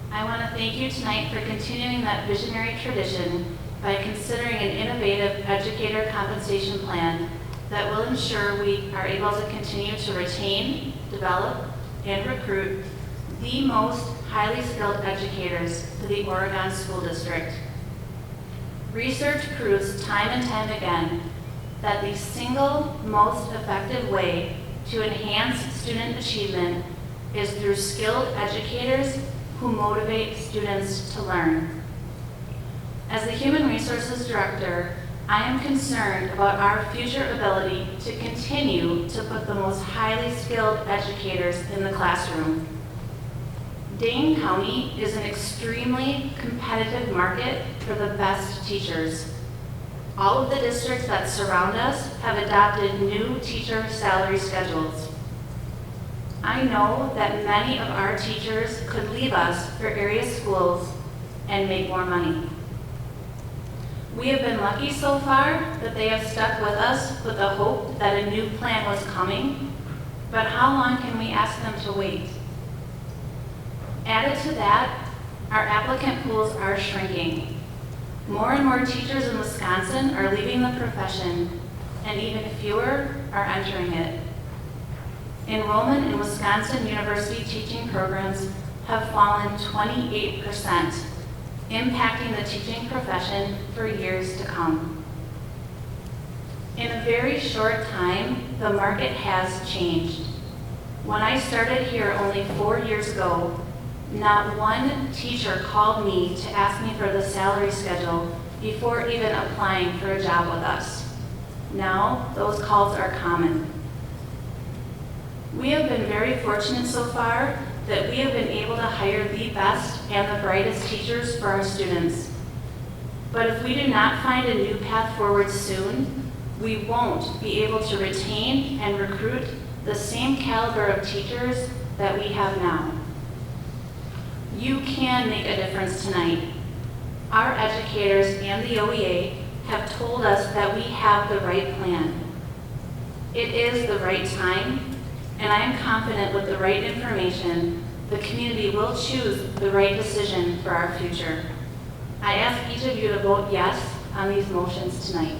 I want to thank you tonight for continuing that visionary tradition by considering an innovative educator compensation plan that will ensure we are able to continue to retain, develop, and recruit the most highly skilled educators to the Oregon School District. Research proves time and time again that the single most effective way to enhance student achievement is through skilled educators who motivate students to learn. As the Human Resources Director, I am concerned about our future ability to continue to put the most highly skilled educators in the classroom. Dane County is an extremely competitive market for the best teachers. All of the districts that surround us have adopted new teacher salary schedules. I know that many of our teachers could leave us for area schools and make more money. We have been lucky so far that they have stuck with us with the hope that a new plan was coming, but how long can we ask them to wait? Added to that, our applicant pools are shrinking. More and more teachers in Wisconsin are leaving the profession, and even fewer are entering it. Enrollment in Wisconsin university teaching programs have fallen 28%, impacting the teaching profession for years to come. In a very short time, the market has changed. When I started here only 4 years ago, not one teacher called me to ask me for the salary schedule before even applying for a job with us. Now, those calls are common. We have been very fortunate so far that we have been able to hire the best and the brightest teachers for our students. But if we do not find a new path forward soon, we won't be able to retain and recruit the same caliber of teachers that we have now. You can make a difference tonight. Our educators and the OEA have told us that we have the right plan. It is the right time, and I am confident with the right information, the community will choose the right decision for our future. I ask each of you to vote yes on these motions tonight.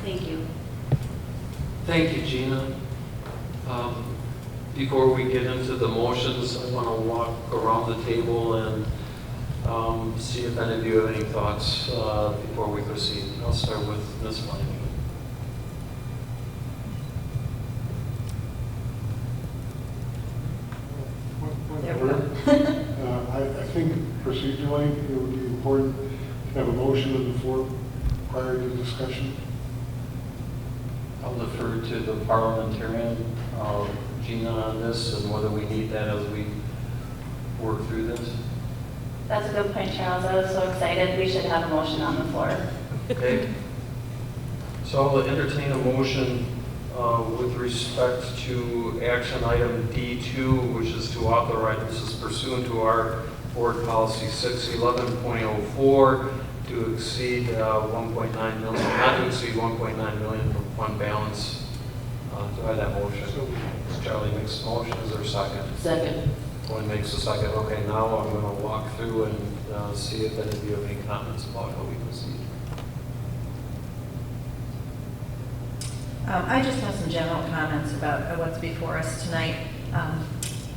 Thank you. Thank you, Gina. Before we get into the motions, I want to walk around the table and see if any of you have any thoughts before we proceed. I'll start with Ms. Flanagan. I think procedurally, it would be important to have a motion on the floor prior to discussion. I'll defer to the parliamentarian, Gina, on this and whether we need that as we work through this. That's a good point, Charles. I was so excited. We should have a motion on the floor. Okay. So I'll entertain a motion with respect to action item D2, which is to authorize, this is pursuant to our board policy 611.04, to exceed 1.9 million, not to exceed 1.9 million from fund balance. Do I have that motion? Charlie makes a motion. Is there a second? Second. Gwen makes a second. Okay, now I'm going to walk through and see if any of you have any comments about how we proceed. I just have some general comments about what's before us tonight.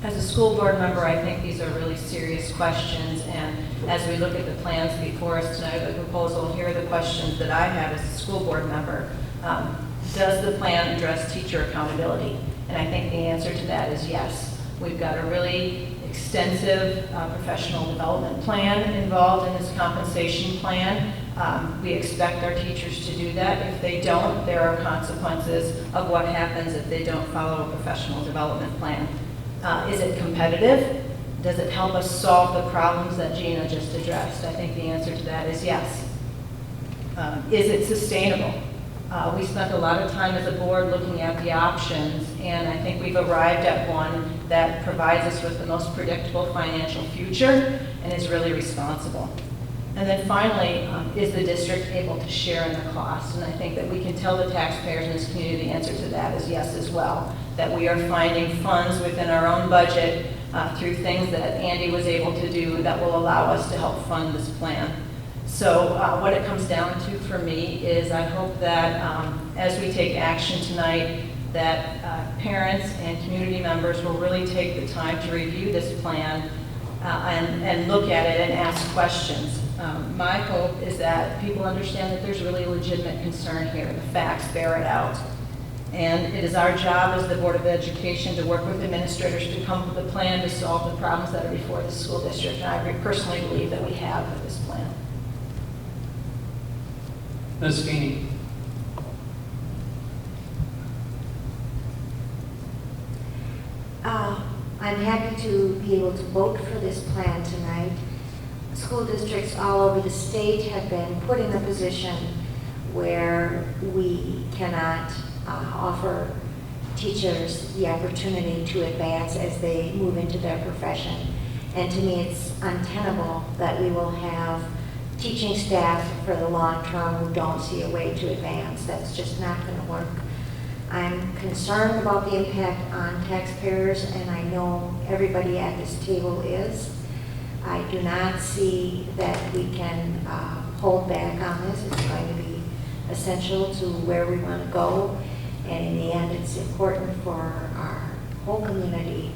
As a school board member, I think these are really serious questions, and as we look at the plans before us tonight, the proposal, here are the questions that I have as a school board member. Does the plan address teacher accountability? And I think the answer to that is yes. We've got a really extensive professional development plan involved in this compensation plan. We expect our teachers to do that. If they don't, there are consequences of what happens if they don't follow a professional development plan. Is it competitive? Does it help us solve the problems that Gina just addressed? I think the answer to that is yes. Is it sustainable? We spent a lot of time as a board looking at the options, and I think we've arrived at one that provides us with the most predictable financial future and is really responsible. And then finally, is the district able to share in the cost? And I think that we can tell the taxpayers in this community the answer to that is yes as well, that we are finding funds within our own budget through things that Andy was able to do that will allow us to help fund this plan. So what it comes down to for me is I hope that as we take action tonight, that parents and community members will really take the time to review this plan and look at it and ask questions. My hope is that people understand that there's really a legitimate concern here. The facts bear it out. And it is our job as the Board of Education to work with administrators to come up with a plan to solve the problems that are before the school district. And I personally believe that we have with this plan. Ms. Feeney. I'm happy to be able to vote for this plan tonight. School districts all over the state have been put in a position where we cannot offer teachers the opportunity to advance as they move into their profession. And to me, it's untenable that we will have teaching staff for the long term who don't see a way to advance. That's just not going to work. I'm concerned about the impact on taxpayers, and I know everybody at this table is. I do not see that we can hold back on this. It's going to be essential to where we want to go, and in the end, it's important for our whole community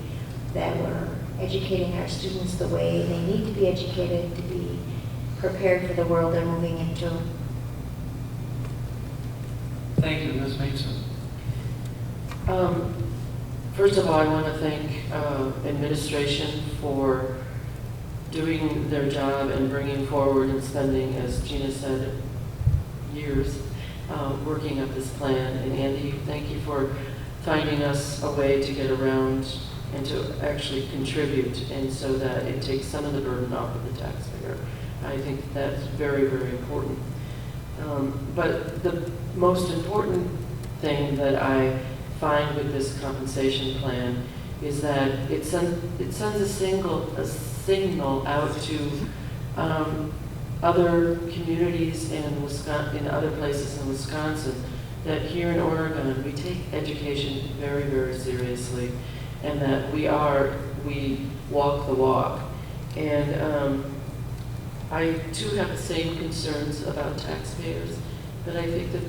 that we're educating our students the way they need to be educated to be prepared for the world they're moving into. Thank you, Ms. Mason. First of all, I want to thank administration for doing their job and bringing forward and spending, as Gina said, years working up this plan. And Andy, thank you for finding us a way to get around and to actually contribute, and so that it takes some of the burden off of the taxpayer. I think that's very, very important. But the most important thing that I find with this compensation plan is that it sends a signal out to other communities in Wisconsin, in other places in Wisconsin, that here in Oregon, we take education very, very seriously, and that we walk the walk. And I too have the same concerns about taxpayers, but I think that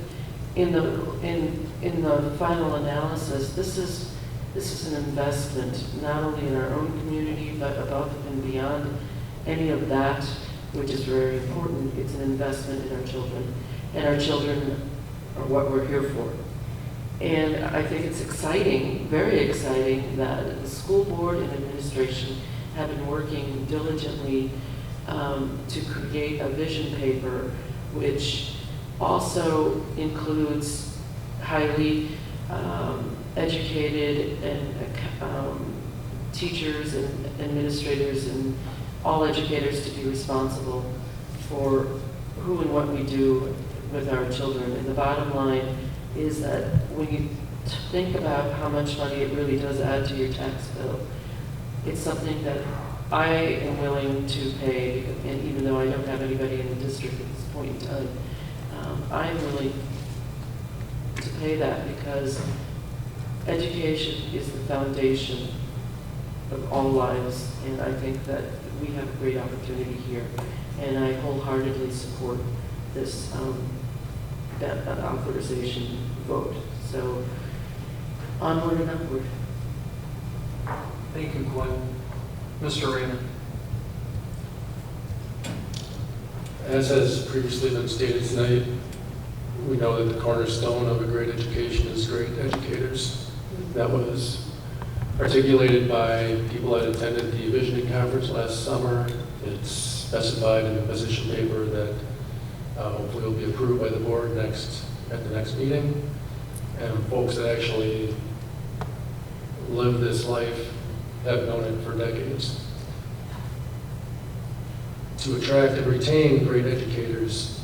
in the final analysis, this is an investment not only in our own community, but above and beyond any of that, which is very important. It's an investment in our children, and our children are what we're here for. And I think it's exciting, very exciting, that the school board and administration have been working diligently to create a vision paper, which also includes highly educated and teachers and administrators and all educators to be responsible for who and what we do with our children. And the bottom line is that when you think about how much money it really does add to your tax bill, it's something that I am willing to pay, and even though I don't have anybody in the district at this point in time, I am willing to pay that, because education is the foundation of all lives, and I think that we have a great opportunity here, and I wholeheartedly support this that authorization vote. So onward and upward. Thank you, Gwen. Mr. Raymond. As has previously been stated tonight, we know that the cornerstone of a great education is great educators. That was articulated by people that attended the visioning conference last summer. It's specified in the position paper that hopefully will be approved by the board at the next meeting. And folks that actually live this life have known it for decades. To attract and retain great educators,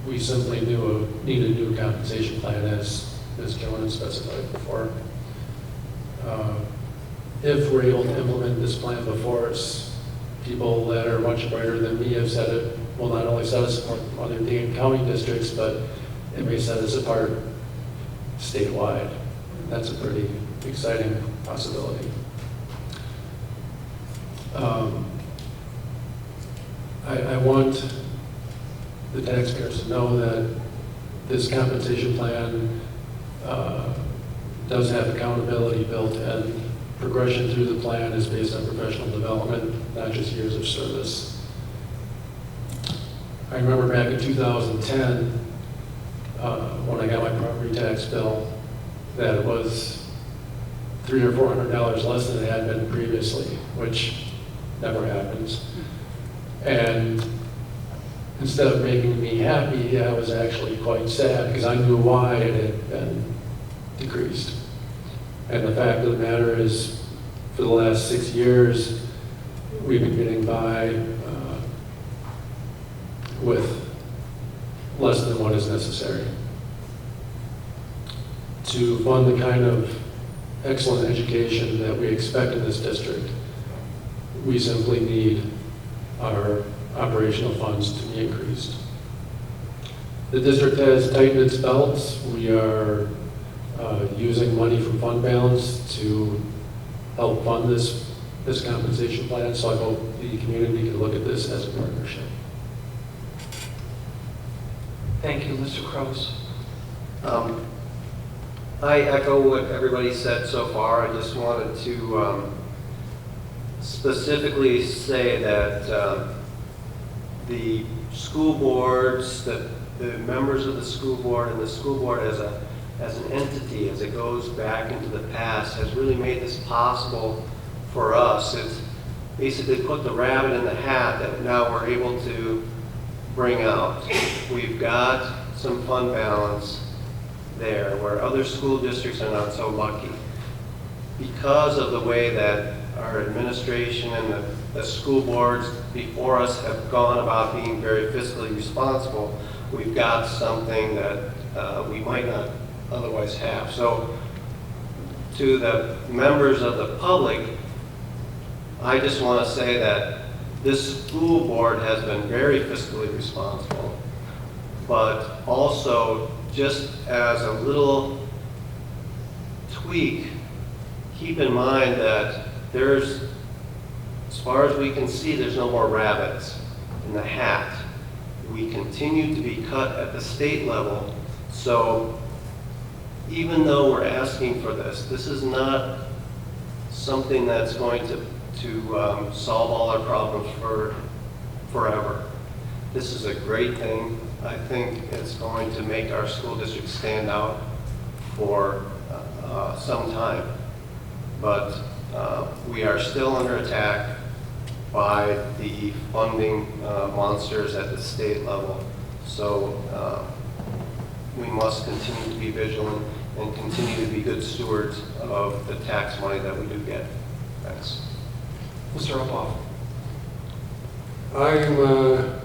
we simply need a new compensation plan, as Joan has specified before. If we're able to implement this plan before us, people that are much brighter than me have said it will not only set us apart from other Dane County districts, but it may set us apart statewide. That's a pretty exciting possibility. I want the taxpayers to know that this compensation plan does have accountability built in. Progression through the plan is based on professional development, not just years of service. I remember back in 2010, when I got my property tax bill, that it was $300 or $400 less than it had been previously, which never happens. And instead of making me happy, I was actually quite sad, because I knew why it had been decreased. And the fact of the matter is, for the last 6 years, we've been getting by with less than what is necessary. To fund the kind of excellent education that we expect in this district, we simply need our operational funds to be increased. The district has tightened its belts. We are using money from fund balance to help fund this compensation plan, so I hope the community can look at this as a partnership. Thank you, Mr. Kraus. I echo what everybody said so far. I just wanted to specifically say that the school boards, the members of the school board and the school board as an entity, as it goes back into the past, has really made this possible for us. It's basically put the rabbit in the hat that now we're able to bring out. We've got some fund balance there where other school districts are not so lucky. Because of the way that our administration and the school boards before us have gone about being very fiscally responsible, we've got something that we might not otherwise have. So to the members of the public, I just want to say that this school board has been very fiscally responsible, but also just as a little tweak, keep in mind that there's, as far as we can see, there's no more rabbits in the hat. We continue to be cut at the state level, so even though we're asking for this, this is not something that's going to solve all our problems forever. This is a great thing. I think it's going to make our school district stand out for some time. But we are still under attack by the funding monsters at the state level. So we must continue to be vigilant and continue to be good stewards of the tax money that we do get. Thanks. Mr. Upoff. I'm a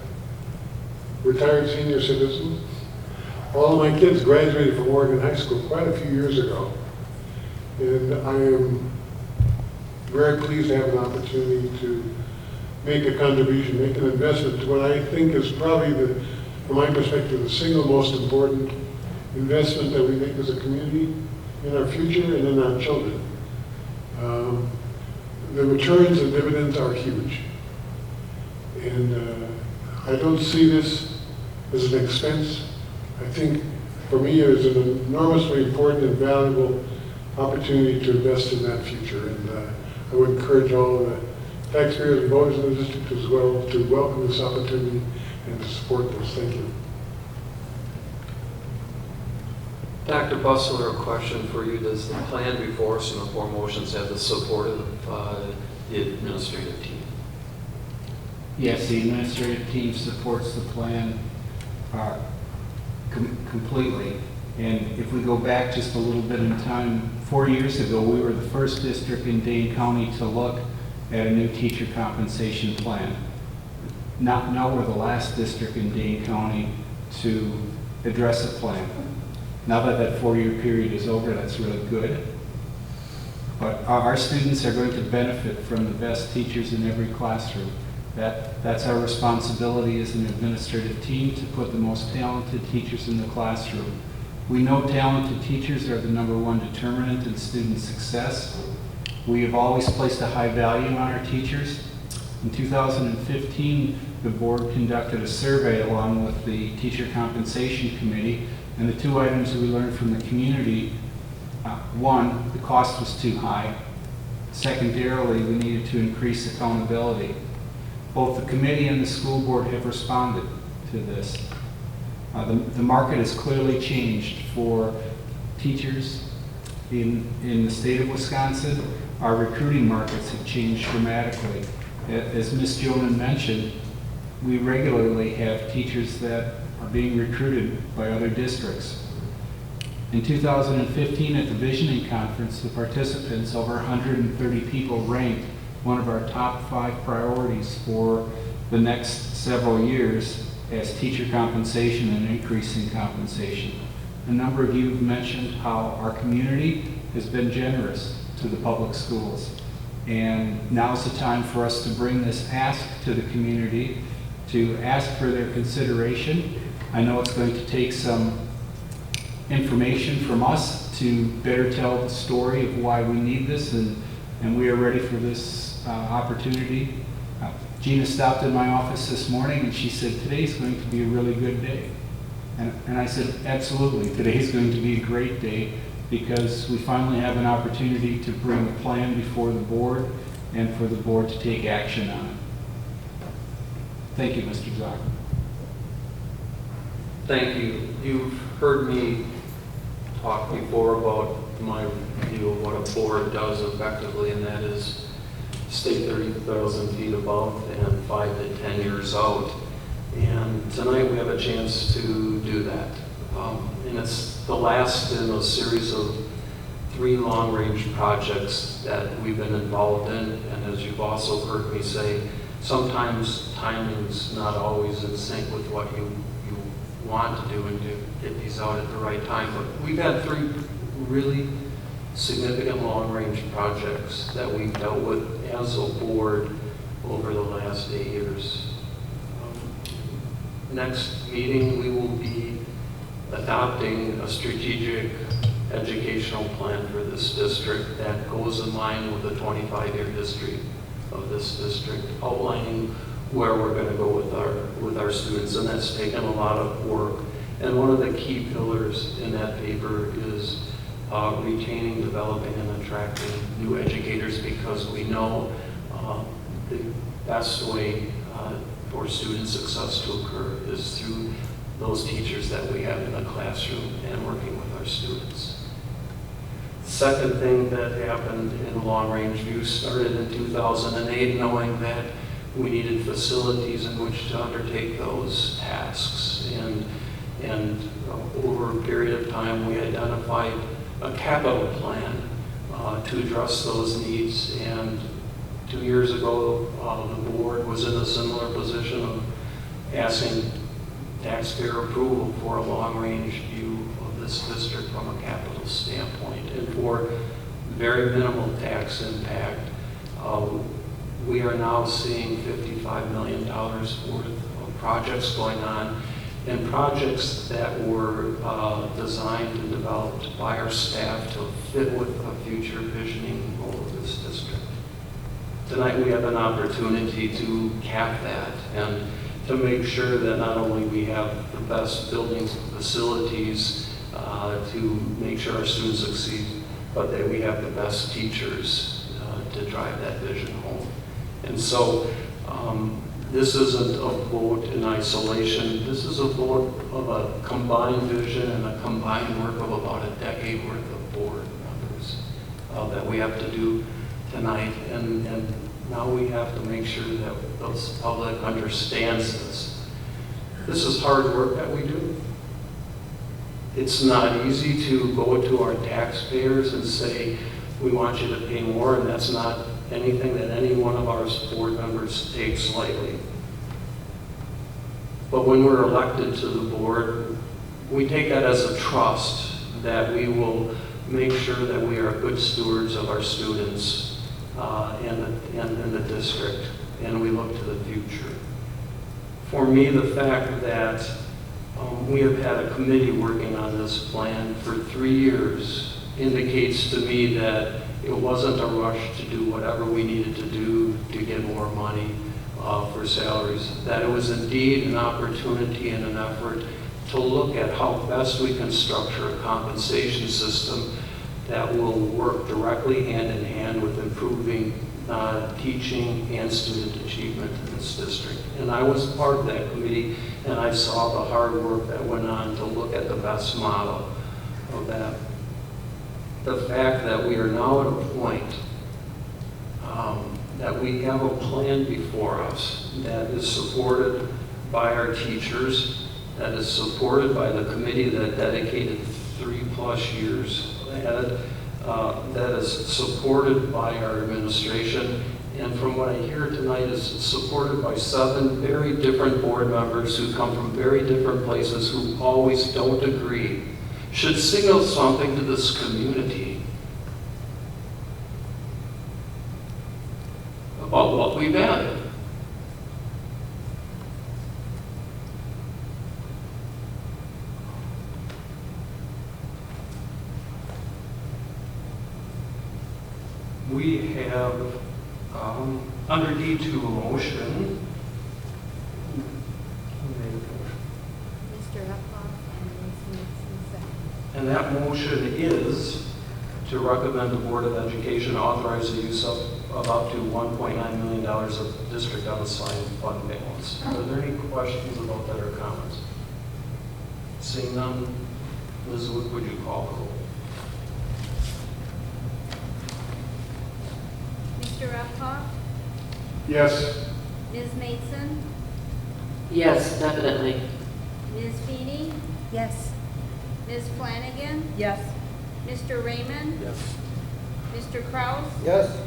retired senior citizen. All of my kids graduated from Oregon High School quite a few years ago. And I am very pleased to have an opportunity to make a contribution, make an investment to what I think is probably, from my perspective, the single most important investment that we make as a community in our future and in our children. The returns and dividends are huge. And I don't see this as an expense. I think for me it is an enormously important and valuable opportunity to invest in that future. And I would encourage all the taxpayers and voters in the district as well to welcome this opportunity and to support this. Thank you. Dr. Bustler, a question for you. Does the plan before us in the four motions have the support of the administrative team? Yes, the administrative team supports the plan completely. And if we go back just a little bit in time, 4 years ago, we were the first district in Dane County to look at a new teacher compensation plan. Now we're the last district in Dane County to address a plan. Now that that 4-year period is over, that's really good. But our students are going to benefit from the best teachers in every classroom. That's our responsibility as an administrative team, to put the most talented teachers in the classroom. We know talented teachers are the #1 determinant in student success. We have always placed a high value on our teachers. In 2015, the board conducted a survey along with the Teacher Compensation Committee, and the two items we learned from the community, one, the cost was too high. Secondarily, we needed to increase accountability. Both the committee and the school board have responded to this. The market has clearly changed for teachers in the state of Wisconsin. Our recruiting markets have changed dramatically. As Ms. Jonan mentioned, we regularly have teachers that are being recruited by other districts. In 2015 at the Visioning Conference, the participants, over 130 people, ranked one of our top 5 priorities for the next several years as teacher compensation and increasing compensation. A number of you have mentioned how our community has been generous to the public schools. And now's the time for us to bring this ask to the community, to ask for their consideration. I know it's going to take some information from us to better tell the story of why we need this, and we are ready for this opportunity. Gina stopped in my office this morning and she said, today's going to be a really good day. And I said, absolutely, today's going to be a great day, because we finally have an opportunity to bring a plan before the board and for the board to take action on it. Thank you, Mr. Zock. Thank you. You've heard me talk before about my view of what a board does effectively, and that is stay 30,000 feet above and 5 to 10 years out. And tonight we have a chance to do that. And it's the last in a series of 3 long-range projects that we've been involved in. And as you've also heard me say, sometimes timing's not always in sync with what you want to do and to get these out at the right time. But we've had 3 really significant long-range projects that we've dealt with as a board over the last 8 years. Next meeting, we will be adopting a strategic educational plan for this district that goes in line with the 25-year history of this district, outlining where we're going to go with our students, and that's taken a lot of work. And one of the key pillars in that paper is retaining, developing, and attracting new educators, because we know the best way for student success to occur is through those teachers that we have in the classroom and working with our students. Second thing that happened in long range view started in 2008, knowing that we needed facilities in which to undertake those tasks. And over a period of time, we identified a capital plan to address those needs. And 2 years ago, the board was in a similar position of asking taxpayer approval for a long-range view of this district from a capital standpoint. And for very minimal tax impact, we are now seeing $55 million worth of projects going on, and projects that were designed and developed by our staff to fit with the future visioning of this district. Tonight we have an opportunity to cap that and to make sure that not only we have the best buildings and facilities to make sure our students succeed, but that we have the best teachers to drive that vision home. And so this isn't a vote in isolation. This is a vote of a combined vision and a combined work of about a decade worth of board members that we have to do tonight. And now we have to make sure that the public understands this. This is hard work that we do. It's not easy to go to our taxpayers and say, we want you to pay more, and that's not anything that any one of our board members takes lightly. But when we're elected to the board, we take that as a trust that we will make sure that we are good stewards of our students and in the district, and we look to the future. For me, the fact that we have had a committee working on this plan for 3 years indicates to me that it wasn't a rush to do whatever we needed to do to get more money for salaries, that it was indeed an opportunity and an effort to look at how best we can structure a compensation system that will work directly hand in hand with improving teaching and student achievement in this district. And I was part of that committee, and I saw the hard work that went on to look at the best model of that. The fact that we are now at a point that we have a plan before us that is supported by our teachers, that is supported by the committee that dedicated 3+ years ahead, that is supported by our administration, and from what I hear tonight is supported by 7 very different board members who come from very different places who always don't agree, should signal something to this community about what we've added. We have under D2 a motion. Mr. Ephoff and Ms. Nixon, second. And that motion is to recommend the Board of Education authorize the use of up to $1.9 million of district unassigned fund balance. Are there any questions about that or comments? Seeing none, Ms. Wood, would you call the roll? Mr. Ephoff, Yes. Ms. Mason, Yes, definitely. Ms. Feeney, Yes. Ms. Flanagan, Yes. Mr. Raymond, Yes. Mr. Kraus, Yes.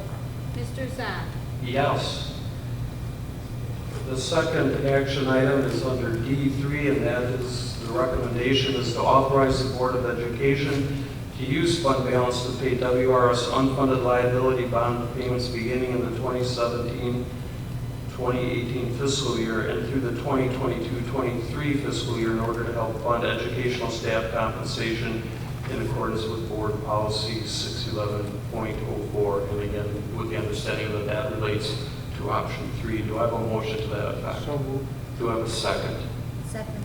Mr. Zak. Yes. The second action item is under D3, and that is the recommendation is to authorize the Board of Education to use fund balance to pay WRS unfunded liability bond payments beginning in the 2017-2018 fiscal year and through the 2022-23 fiscal year in order to help fund educational staff compensation in accordance with Board Policy 611.04. And again, with the understanding that that relates to option 3. Do I have a motion to that effect? So moved. Do I have a second? Second.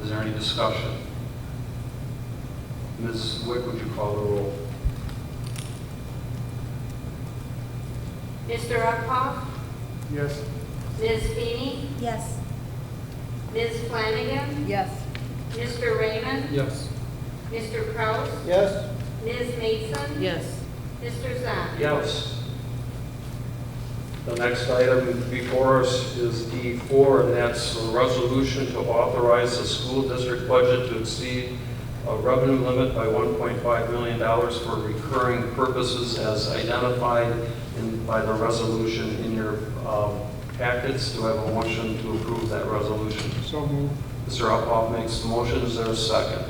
Is there any discussion? Ms. Wick, would you call the roll? Mr. Uphoff? Yes. Ms. Feeney? Yes. Ms. Flanagan? Yes. Mr. Raymond? Yes. Mr. Kraus? Yes. Ms. Mason? Yes. Mr. Zahn? Yes. The next item before us is D4, and that's a resolution to authorize the school district budget to exceed a revenue limit by $1.5 million for recurring purposes as identified by the resolution in your packets. Do I have a motion to approve that resolution? So moved. Mr. Uphoff makes the motion. Is there a second?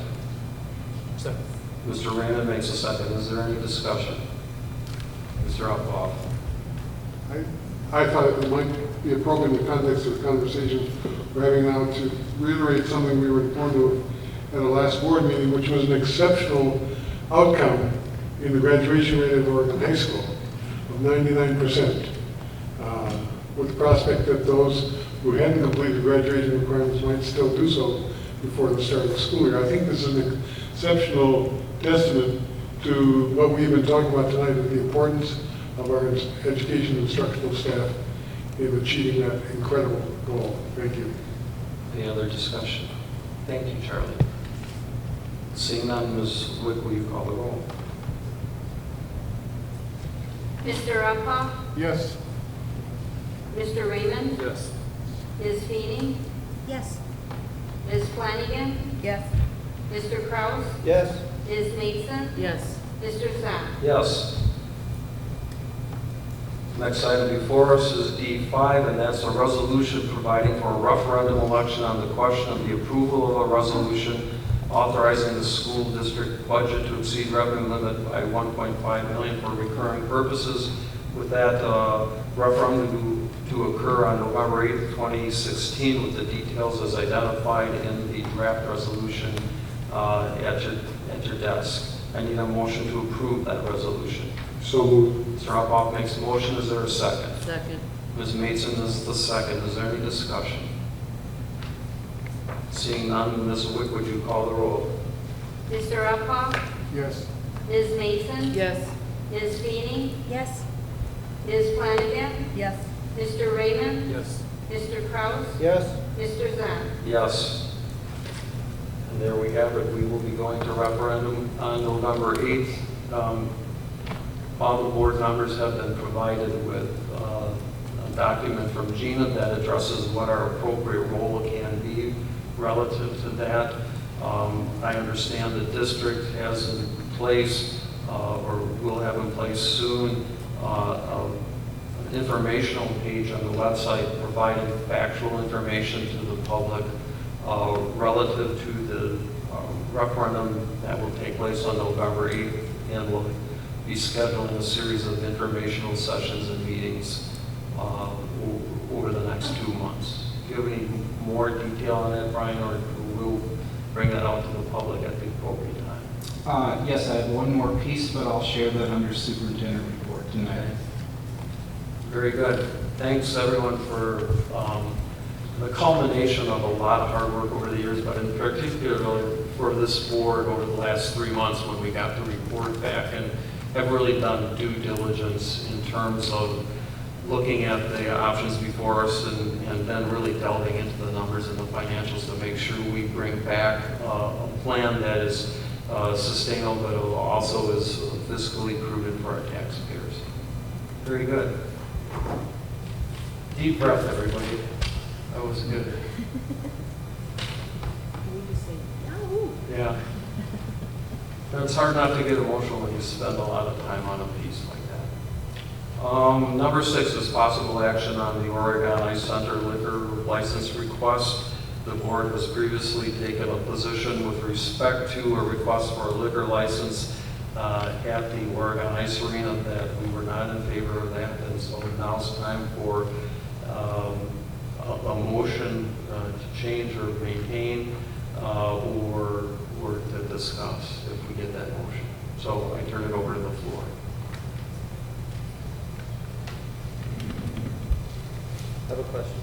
Second. Mr. Raymond makes a second. Is there any discussion? Mr. Uphoff. I thought it might be appropriate in the context of the conversation we're having now to reiterate something we were informed of at the last board meeting, which was an exceptional outcome in the graduation rate at Oregon High School of 99%, with the prospect that those who hadn't completed graduation requirements might still do so before the start of the school year. I think this is an exceptional testament to what we've been talking about tonight, of the importance of our education instructional staff in achieving that incredible goal. Thank you. Any other discussion? Thank you, Charlie. Seeing none, Ms. Wick, will you call the roll? Mr. Uphoff? Yes. Mr. Raymond? Yes. Ms. Feeney? Yes. Ms. Flanagan? Yes. Mr. Kraus? Yes. Ms. Mason? Yes. Mr. Zahn? Yes. Next item before us is D5, and that's a resolution providing for a referendum election on the question of the approval of a resolution authorizing the school district budget to exceed revenue limit by $1.5 million for recurring purposes, with that referendum to occur on November 8th, 2016, with the details as identified in the draft resolution at your desk. I need a motion to approve that resolution. So moved. Mr. Uphoff makes a motion. Is there a second? Second. Ms. Mason is the second. Is there any discussion? Seeing none, Ms. Wick, would you call the roll? Mr. Uphoff? Yes. Ms. Mason? Yes. Ms. Feeney? Yes. Ms. Flanagan? Yes. Mr. Raymond? Yes. Mr. Kraus? Yes. Mr. Zahn? Yes. And there we have it. We will be going to referendum on November 8th. All the board members have been provided with a document from Gina that addresses what our appropriate role can be relative to that. I understand the district has in place, or will have in place soon, an informational page on the website providing factual information to the public relative to the referendum that will take place on November 8th, and will be scheduling a series of informational sessions and meetings over the next 2 months. Do you have any more detail on that, Brian, or we'll bring that out to the public at the appropriate time? Yes, I have one more piece, but I'll share that under superintendent report tonight. Very good. Thanks, everyone, for the culmination of a lot of hard work over the years, but in particular for this board over the last 3 months when we got the report back, and have really done due diligence in terms of looking at the options before us and then really delving into the numbers and the financials to make sure we bring back a plan that is sustainable, but also is fiscally prudent for our taxpayers. Very good. Deep breath, everybody. That was good. Yeah. It's hard not to get emotional when you spend a lot of time on a piece like that. Number 6 is possible action on the Oregon Ice Center liquor license request. The board has previously taken a position with respect to a request for a liquor license at the Oregon Ice Arena, that we were not in favor of that, and so now's time for a motion to change or maintain, or to discuss if we get that motion. So I turn it over to the floor. I have a question.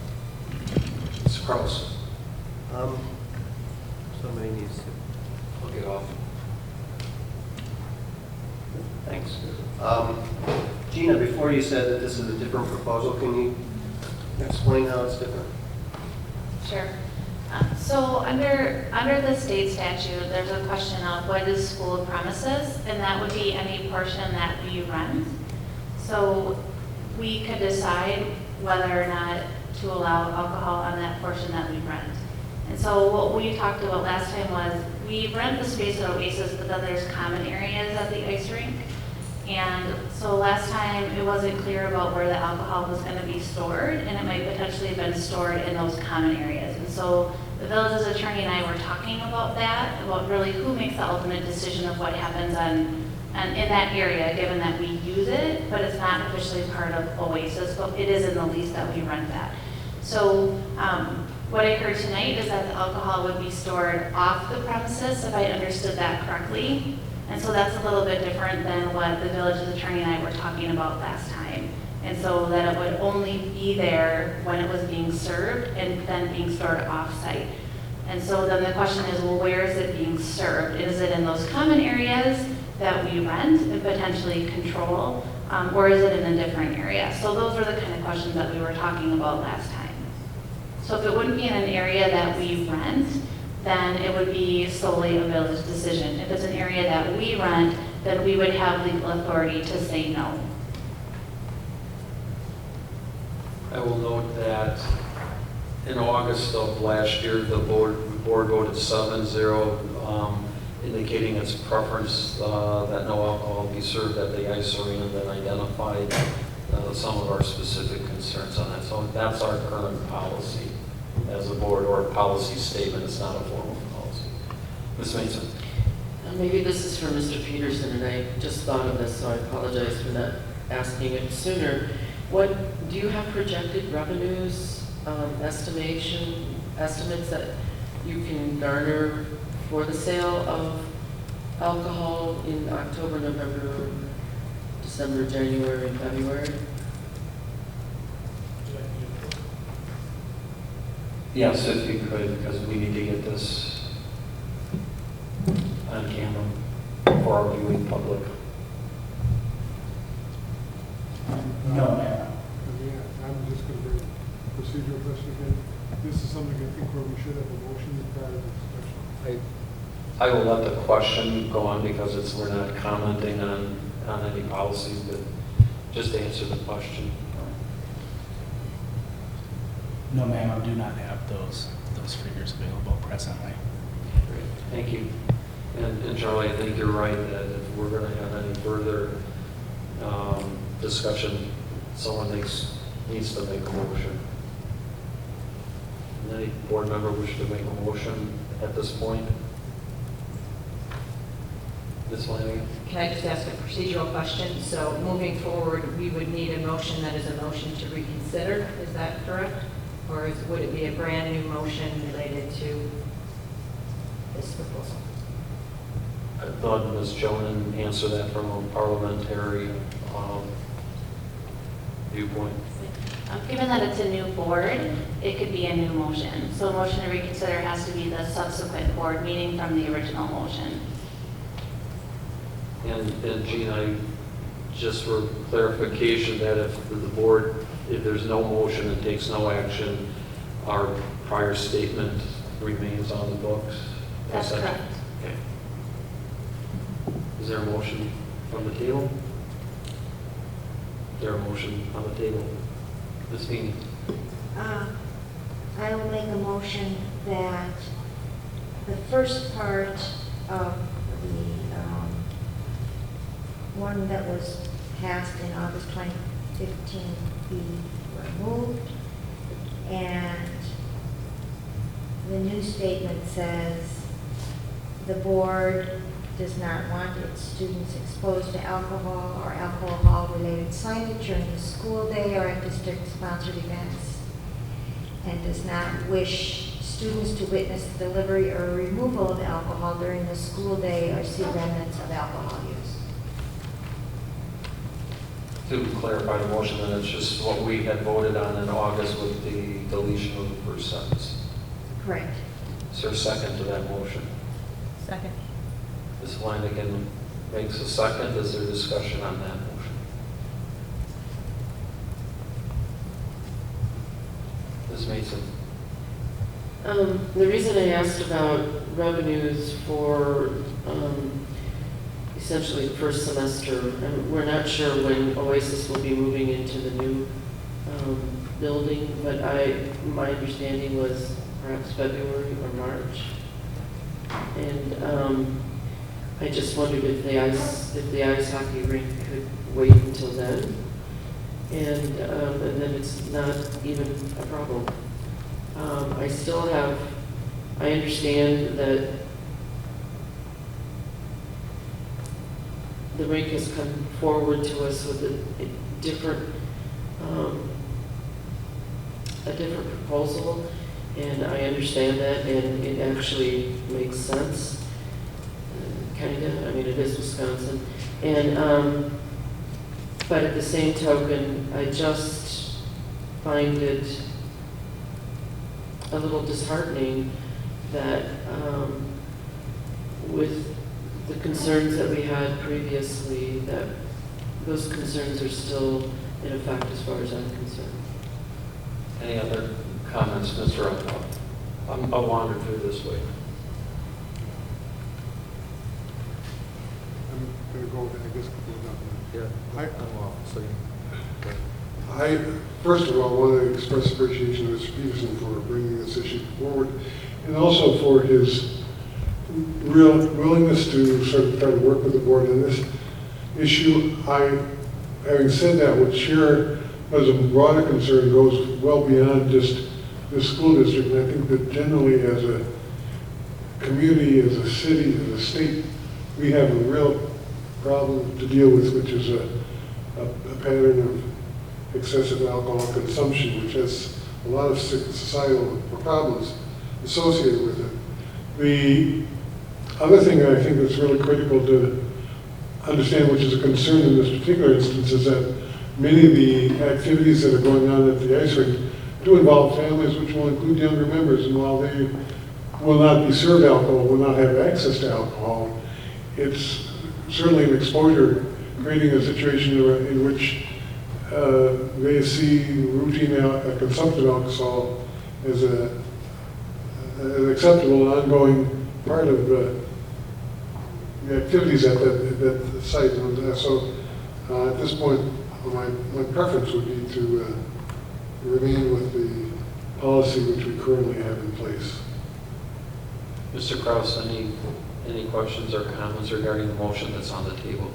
Mr. Kraus. Somebody needs to. I'll get off. Thanks. Gina, before you said that this is a different proposal, can you explain how it's different? Sure. So under the state statute, there's a question of what is school premises, and that would be any portion that we rent. So we could decide whether or not to allow alcohol on that portion that we rent. And so what we talked about last time was we rent the space at Oasis, but then there's common areas at the ice rink. And so last time it wasn't clear about where the alcohol was going to be stored, and it might potentially have been stored in those common areas. And so the village's attorney and I were talking about that, about really who makes the ultimate decision of what happens in that area, given that we use it, but it's not officially part of Oasis, but it is in the lease that we rent that. So what I heard tonight is that the alcohol would be stored off the premises, if I understood that correctly. And so that's a little bit different than what the village's attorney and I were talking about last time. And so that it would only be there when it was being served and then being stored off-site. And so then the question is, well, where is it being served? Is it in those common areas that we rent and potentially control, or is it in a different area? So those are the kind of questions that we were talking about last time. So if it wouldn't be in an area that we rent, then it would be solely a village decision. If it's an area that we rent, then we would have legal authority to say no. I will note that in August of last year, the board voted 7-0, indicating its preference that no alcohol be served at the ice arena, that identified some of our specific concerns on that. So that's our current policy as a board, or a policy statement. It's not a formal policy. Ms. Mason. Maybe this is for Mr. Peterson, and I just thought of this, so I apologize for not asking it sooner. What do you have projected revenues, estimates that you can garner for the sale of alcohol in October, November, December, January, and February? Yes, if you could, because we need to get this on camera for our viewing public. No, ma'am. I'm just going to bring a procedural question again. This is something I think where we should have a motion prior to discussion. I will let the question go on because we're not commenting on any policies, but just answer the question. No, ma'am, I do not have those figures available presently. Great, thank you. And Charlie, I think you're right that if we're going to have any further discussion, someone needs to make a motion. Any board member wish to make a motion at this point? Ms. Flanagan? Can I just ask a procedural question? So moving forward, we would need a motion that is a motion to reconsider, is that correct? Or would it be a brand new motion related to this proposal? I thought Ms. Jonan answered that from a parliamentary viewpoint. Given that it's a new board, it could be a new motion. So a motion to reconsider has to be the subsequent board meeting from the original motion. And Gene, just for clarification, that if the board, if there's no motion and takes no action, our prior statement remains on the books? That's correct. Okay. Is there a motion from the table? Is there a motion on the table? Ms. Feeney? I will make a motion that the first part of the one that was passed in August 2015 be removed, and the new statement says the board does not want its students exposed to alcohol or alcohol-related signage during the school day or at district-sponsored events, and does not wish students to witness the delivery or removal of alcohol during the school day or see remnants of alcohol use. To clarify the motion, then it's just what we had voted on in August with the deletion of the first sentence. Correct. Is there a second to that motion? Second. Ms. Flanagan makes a second. Is there discussion on that motion? Ms. Mason? The reason I asked about revenues for essentially the first semester, and we're not sure when Oasis will be moving into the new building, but my understanding was perhaps February or March. And I just wondered if the ice hockey rink could wait until then, and then it's not even a problem. I understand that the rink has come forward to us with a different proposal, and I understand that, and it actually makes sense, kinda. I mean, it is Wisconsin, and but at the same token, I just find it a little disheartening that with the concerns that we had previously, that those concerns are still in effect as far as I'm concerned. Any other comments, Mr. Upton? I'll wander through this way. I'm going to go with, I guess, Yeah. I, first of all, want to express appreciation to Mr. Peterson for bringing this issue forward, and also for his real willingness to sort of try to work with the board on this issue. Having said that, what share as a broader concern goes well beyond just the school district, and I think that generally as a community, as a city, as a state, we have a real problem to deal with, which is a pattern of excessive alcohol consumption, which has a lot of societal problems associated with it. The other thing that I think that's really critical to understand, which is a concern in this particular instance, is that many of the activities that are going on at the ice rink do involve families, which will include younger members, and while they will not be served alcohol, will not have access to alcohol, it's certainly an exposure, creating a situation in which they see routine consumption of alcohol as an acceptable and ongoing part of the activities at that site. And so at this point, my preference would be to remain with the policy which we currently have in place. Mr. Kraus, any questions or comments regarding the motion that's on the table?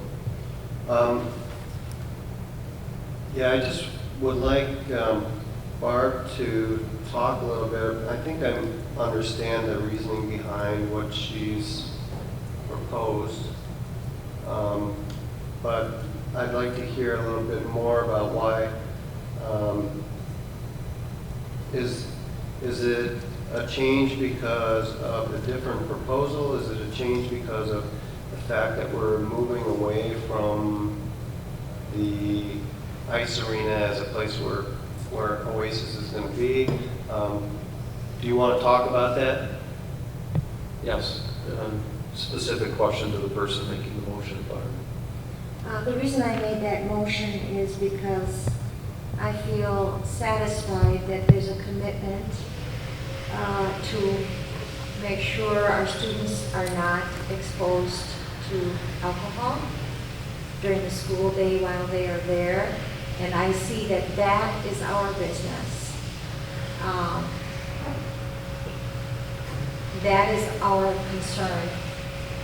Yeah, I just would like Barb to talk a little bit. I think I understand the reasoning behind what she's proposed, but I'd like to hear a little bit more about why. Is it a change because of a different proposal? Is it a change because of the fact that we're moving away from the ice arena as a place where Oasis is going to be? Do you want to talk about that? Yes. Specific question to the person making the motion, Barb. The reason I made that motion is because I feel satisfied that there's a commitment to make sure our students are not exposed to alcohol during the school day while they are there. And I see that that is our business. That is our concern.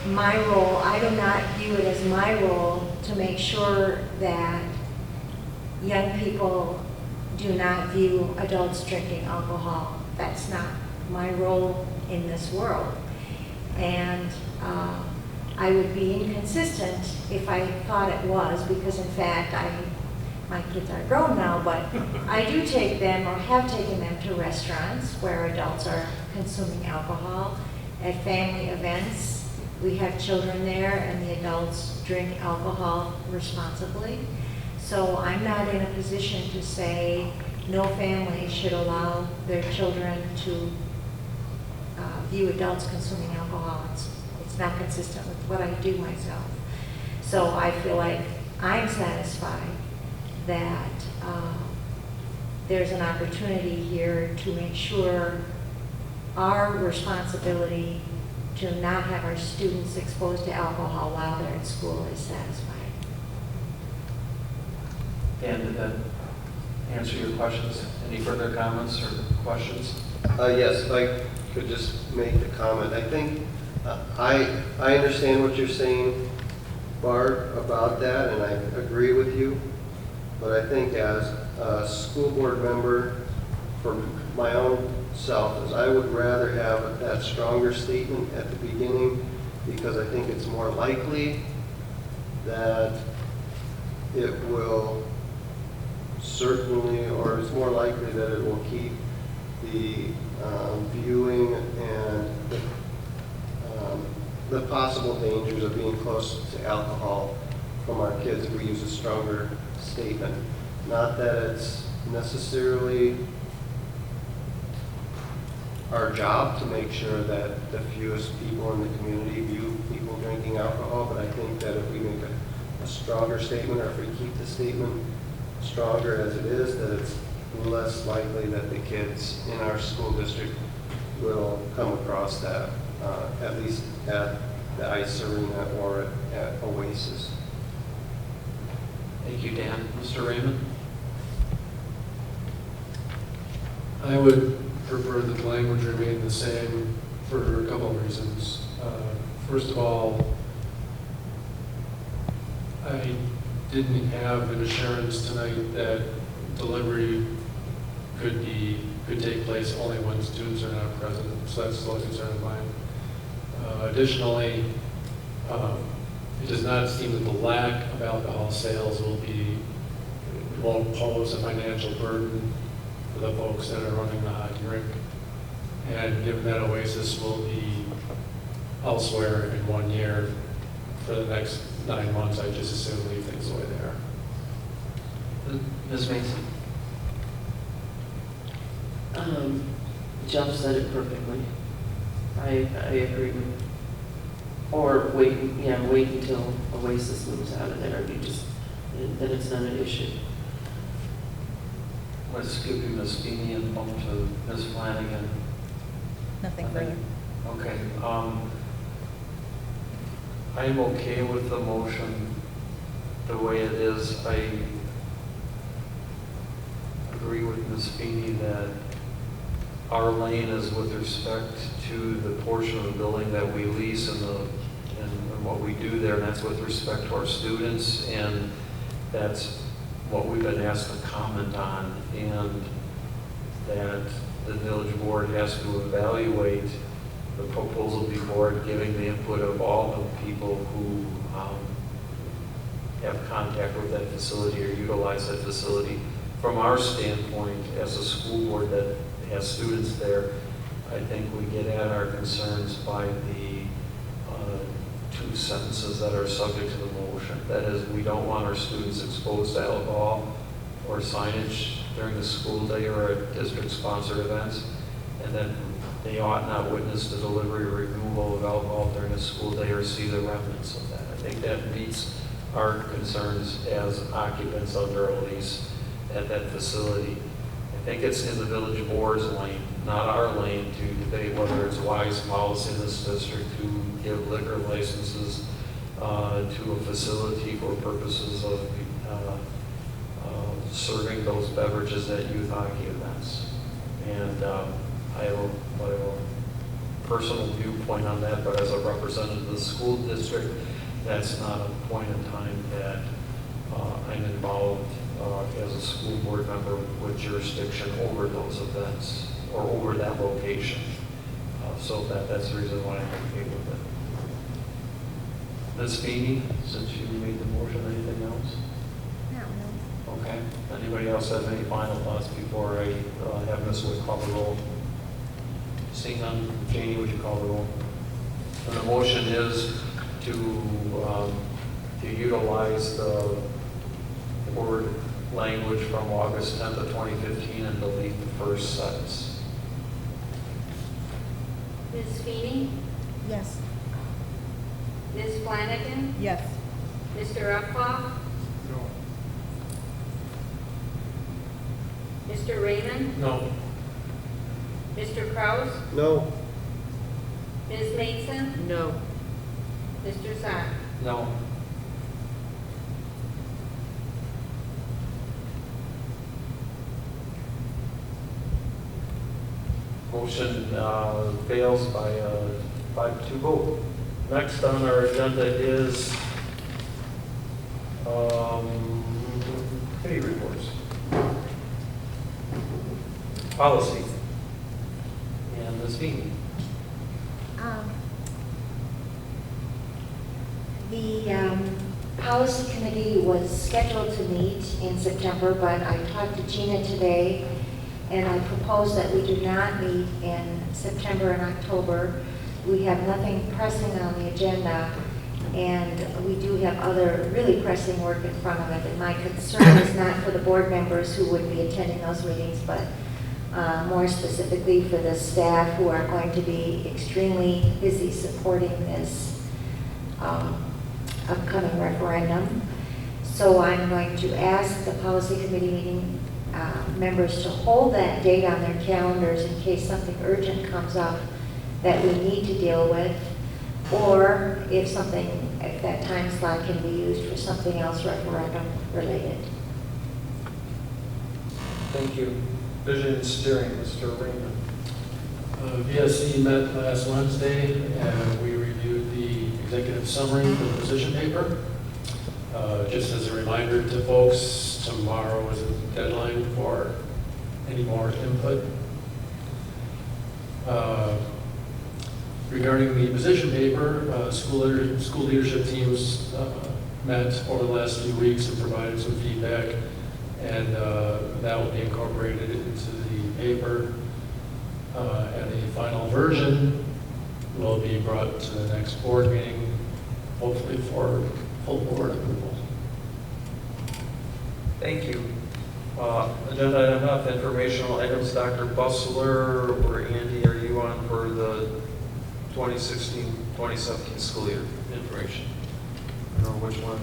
My role, I do not view it as my role to make sure that young people do not view adults drinking alcohol. That's not my role in this world. And I would be inconsistent if I thought it was, because in fact, my kids are grown now, but I do take them or have taken them to restaurants where adults are consuming alcohol. At family events, we have children there and the adults drink alcohol responsibly. So I'm not in a position to say no family should allow their children to view adults consuming alcohol. It's not consistent with what I do myself. So I feel like I'm satisfied that there's an opportunity here to make sure our responsibility to not have our students exposed to alcohol while they're at school is satisfied. Dan, did that answer your questions? Any further comments or questions? Yes, if I could just make a comment. I think I understand what you're saying, Bart, about that, and I agree with you. But I think as a school board member, for my own self, is I would rather have that stronger statement at the beginning, because I think it's more likely that it will certainly, or it's more likely that it will keep the viewing and the possible dangers of being close to alcohol from our kids if we use a stronger statement. Not that it's necessarily our job to make sure that the fewest people in the community view people drinking alcohol, but I think that if we make a stronger statement, or if we keep the statement stronger as it is, that it's less likely that the kids in our school district will come across that, at least at the ice arena or at Oasis. Thank you, Dan. Mr. Raymond? I would prefer that the language remain the same for a couple of reasons. First of all, I didn't have an assurance tonight that delivery could take place only when students are not present, so that's still a concern of mine. Additionally, it does not seem that the lack of alcohol sales won't pose a financial burden for the folks that are running the hockey rink. And given that Oasis will be elsewhere in 1 year for the next 9 months, I just assume leave things the way they are. Ms. Mason? Jeff said it perfectly. I agree with, or wait until Oasis moves out of there. Then it's not an issue. Let's skip you, Ms. Feeney, and bump to Ms. Flanagan. Nothing further. Okay. I'm okay with the motion the way it is. I agree with Ms. Feeney that our lane is with respect to the portion of the building that we lease and what we do there, and that's with respect to our students, and that's what we've been asked to comment on, and that the village board has to evaluate the proposal before it, giving the input of all the people who have contact with that facility or utilize that facility. From our standpoint, as a school board that has students there, I think we get at our concerns by the two sentences that are subject to the motion. That is, we don't want our students exposed to alcohol or signage during the school day or at district-sponsored events, and that they ought not witness the delivery or removal of alcohol during the school day or see the remnants of that. I think that meets our concerns as occupants under a lease at that facility. I think it's in the village board's lane, not our lane, to debate whether it's wise policy in this district to give liquor licenses to a facility for purposes of serving those beverages at youth hockey events. And I have a personal viewpoint on that, but as a representative of the school district, that's not a point in time that I'm involved as a school board member with jurisdiction over those events or over that location. So that's the reason why I'm okay with it. Ms. Feeney, since you made the motion, anything else? No. Okay. Anybody else have any final thoughts before I have Ms. Wood call the roll? Seeing none, Janie, would you call the roll? And the motion is to utilize the word language from August 10th of 2015 and delete the first sentence. Ms. Feeney? Yes. Ms. Flanagan? Yes. Mr. Uphoff? No. Mr. Raymond? No. Mr. Kraus? No. Ms. Mason? No. Mr. Zahn? No. Motion fails by a 5-2 vote. Next on our agenda is committee reports. Policy. And Ms. Feeney. The policy committee was scheduled to meet in September, but I talked to Gina today, and I propose that we do not meet in September and October. We have nothing pressing on the agenda, and we do have other really pressing work in front of it. And my concern is not for the board members who would be attending those meetings, but more specifically for the staff who are going to be extremely busy supporting this upcoming referendum. So I'm going to ask the policy committee meeting members to hold that date on their calendars in case something urgent comes up that we need to deal with, or if that time slot can be used for something else referendum related. Thank you. Vision and steering, Mr. Raymond. VSC met last Wednesday, and we reviewed the executive summary for the position paper. Just as a reminder to folks, tomorrow is the deadline for any more input. Regarding the position paper, school leadership teams met over the last few weeks and provided some feedback, and that will be incorporated into the paper. And the final version will be brought to the next board meeting, hopefully for full board approval. Thank you. Agenda item F, informational items. Dr. Bussler or Andy, are you on for the 2016-2017 school year information? I don't know which one.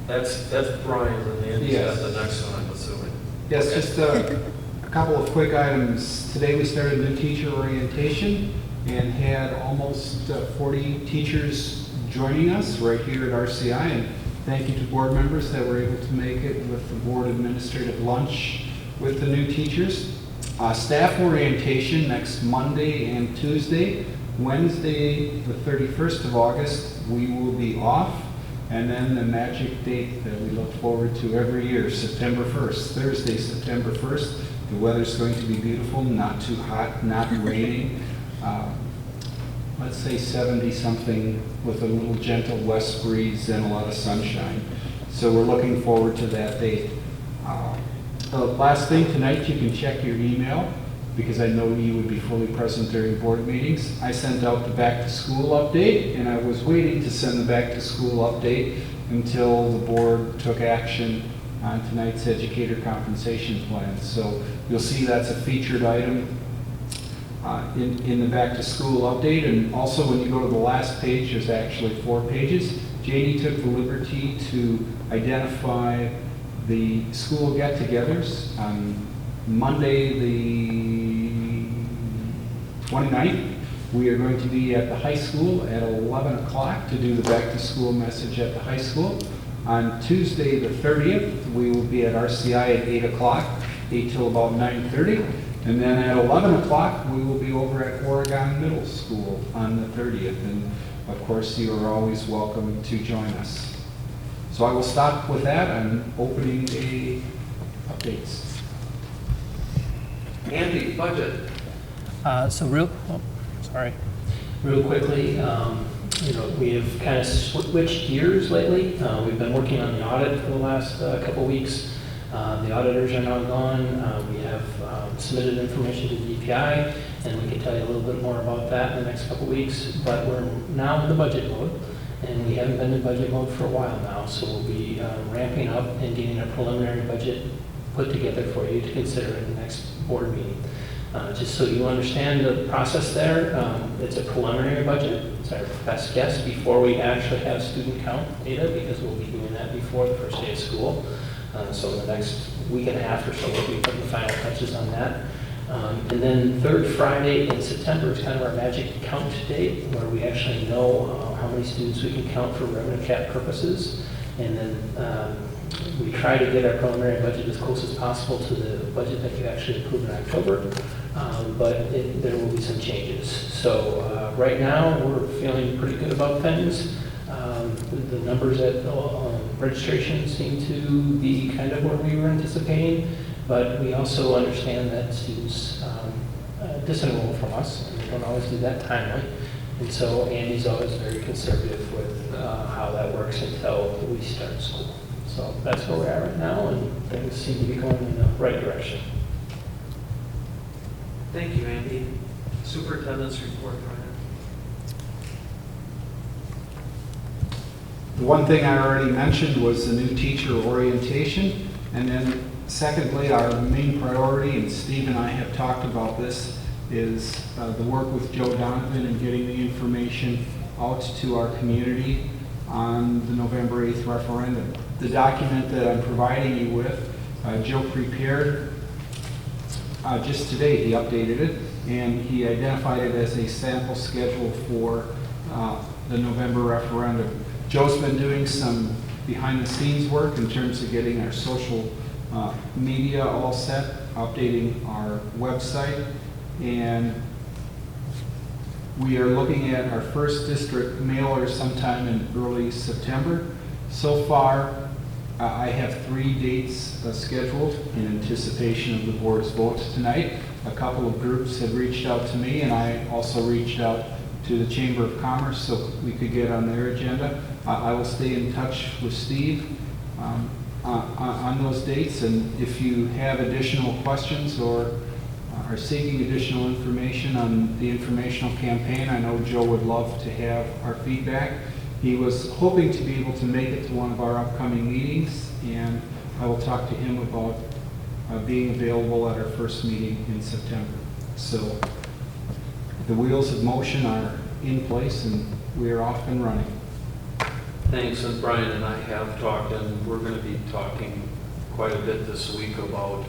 That's Brian's, and Andy's Yes. got the next one, I'm assuming. Yes, Okay. just a couple of quick items. Today we started new teacher orientation and had almost 40 teachers joining us right here at RCI. And thank you to board members that were able to make it with the board administrative lunch with the new teachers. Staff orientation next Monday and Tuesday. Wednesday, the 31st of August, we will be off. And then the magic date that we look forward to every year, September 1st, Thursday, September 1st. The weather's going to be beautiful, not too hot, not raining. Let's say 70-something with a little gentle west breeze and a lot of sunshine. So we're looking forward to that date. The last thing tonight, you can check your email because I know you would be fully present during board meetings. I sent out the back to school update, and I was waiting to send the back to school update until the board took action on tonight's educator compensation plan. So you'll see that's a featured item in the back to school update. And also when you go to the last page, there's actually 4 pages. Janie took the liberty to identify the school get-togethers on Monday the 29th. We are going to be at the high school at 11 o'clock to do the back to school message at the high school. On Tuesday the 30th, we will be at RCI at 8 o'clock, 8 till about 9:30. And then at 11 o'clock, we will be over at Oregon Middle School on the 30th. And of course, you are always welcome to join us. So I will stop with that. I'm opening the updates. Andy, budget. Real quickly, we have kind of switched gears lately. We've been working on the audit for the last couple weeks. The auditors are now gone. We have submitted information to the DPI, and we can tell you a little bit more about that in the next couple weeks. But we're now in the budget mode, and we haven't been in budget mode for a while now. So we'll be ramping up and getting a preliminary budget put together for you to consider in the next board meeting. Just so you understand the process there, it's a preliminary budget. It's our best guess before we actually have student count data, because we'll be doing that before the first day of school. So in the next week and a half or so, we'll be putting the final touches on that. And then third Friday in September is kind of our magic count date, where we actually know how many students we can count for revenue cap purposes. And then we try to get our preliminary budget as close as possible to the budget that you actually approved in October. But there will be some changes. So right now, we're feeling pretty good about things. The numbers at registration seem to be kind of where we were anticipating, but we also understand that students disenroll from us, and we don't always do that timely. And so Andy's always very conservative with how that works until we start school. So that's where we're at right now, and things seem to be going in the right direction. Thank you, Andy. Superintendent's report, Brian. The one thing I already mentioned was the new teacher orientation. And then secondly, our main priority, and Steve and I have talked about this, is the work with Joe Donovan and getting the information out to our community on the November 8th referendum. The document that I'm providing you with, Joe prepared just today. He updated it, and he identified it as a sample schedule for the November referendum. Joe's been doing some behind-the-scenes work in terms of getting our social media all set, updating our website, and we are looking at our first district mailer sometime in early September. So far, I have 3 dates scheduled in anticipation of the board's votes tonight. A couple of groups have reached out to me, and I also reached out to the Chamber of Commerce so we could get on their agenda. I will stay in touch with Steve on those dates, and if you have additional questions or are seeking additional information on the informational campaign, I know Joe would love to have our feedback. He was hoping to be able to make it to one of our upcoming meetings, and I will talk to him about being available at our first meeting in September. So the wheels of motion are in place, and we are off and running. Thanks, and Brian and I have talked, and we're going to be talking quite a bit this week about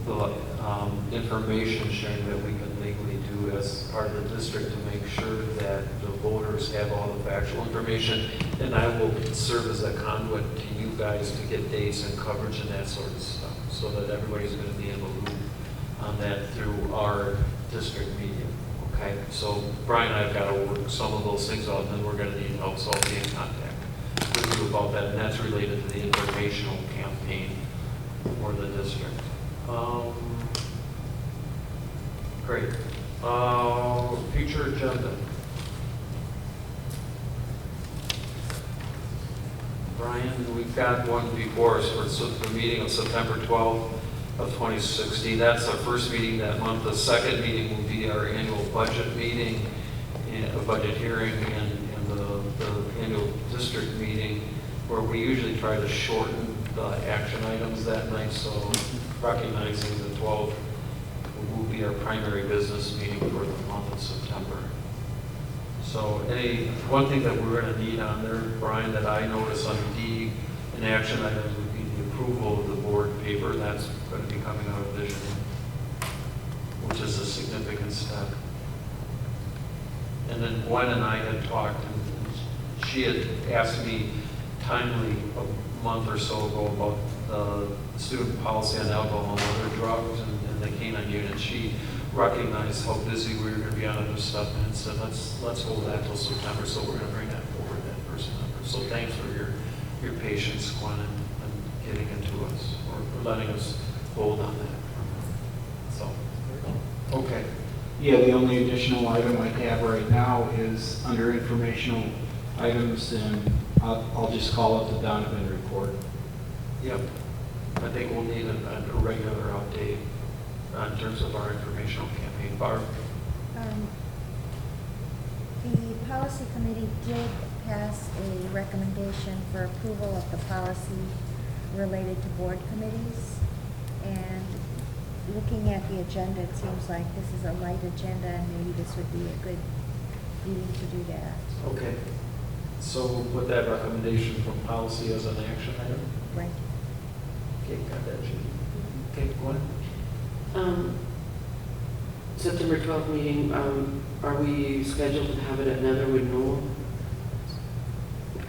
the information sharing that we can legally do as part of the district to make sure that the voters have all the factual information. And I will serve as a conduit to you guys to get dates and coverage and that sort of stuff, so that everybody's going to be in the loop on that through our district media. Okay, so Brian and I have got to work some of those things out, and then we're going to need help, so I'll be in contact with you about that, and that's related to the informational campaign for the district. Great. Future agenda. Brian, we've got one before us for the meeting of September 12th of 2016. That's our first meeting that month. The second meeting will be our annual budget meeting, a budget hearing, and the annual district meeting, where we usually try to shorten the action items that night. So recognizing the 12th will be our primary business meeting for the month of September. So one thing that we're going to need on there, Brian, that I notice on D in action items would be the approval of the board paper. That's going to be coming out of vision, which is a significant step. And then Gwen and I had talked, and she had asked me timely a month or so ago about the student policy on alcohol and other drugs and the canine unit. She recognized how busy we were going to be on other stuff and said, let's hold that till September. So we're going to bring that forward that first number. So thanks for your patience, Gwen, and getting into us or letting us hold on that. So, okay. Yeah, the only additional item I have right now is under informational items, and I'll just call it the Donovan report. Yep. I think we'll need a regular update in terms of our informational campaign. Barb? The policy committee did pass a recommendation for approval of the policy related to board committees. And looking at the agenda, it seems like this is a light agenda, and maybe this would be a good meeting to do that. Okay. So we'll put that recommendation from policy as an action item? Right. Okay, got that, Judy. Okay, go ahead. September 12th meeting, are we scheduled to have it at Netherwood Knoll?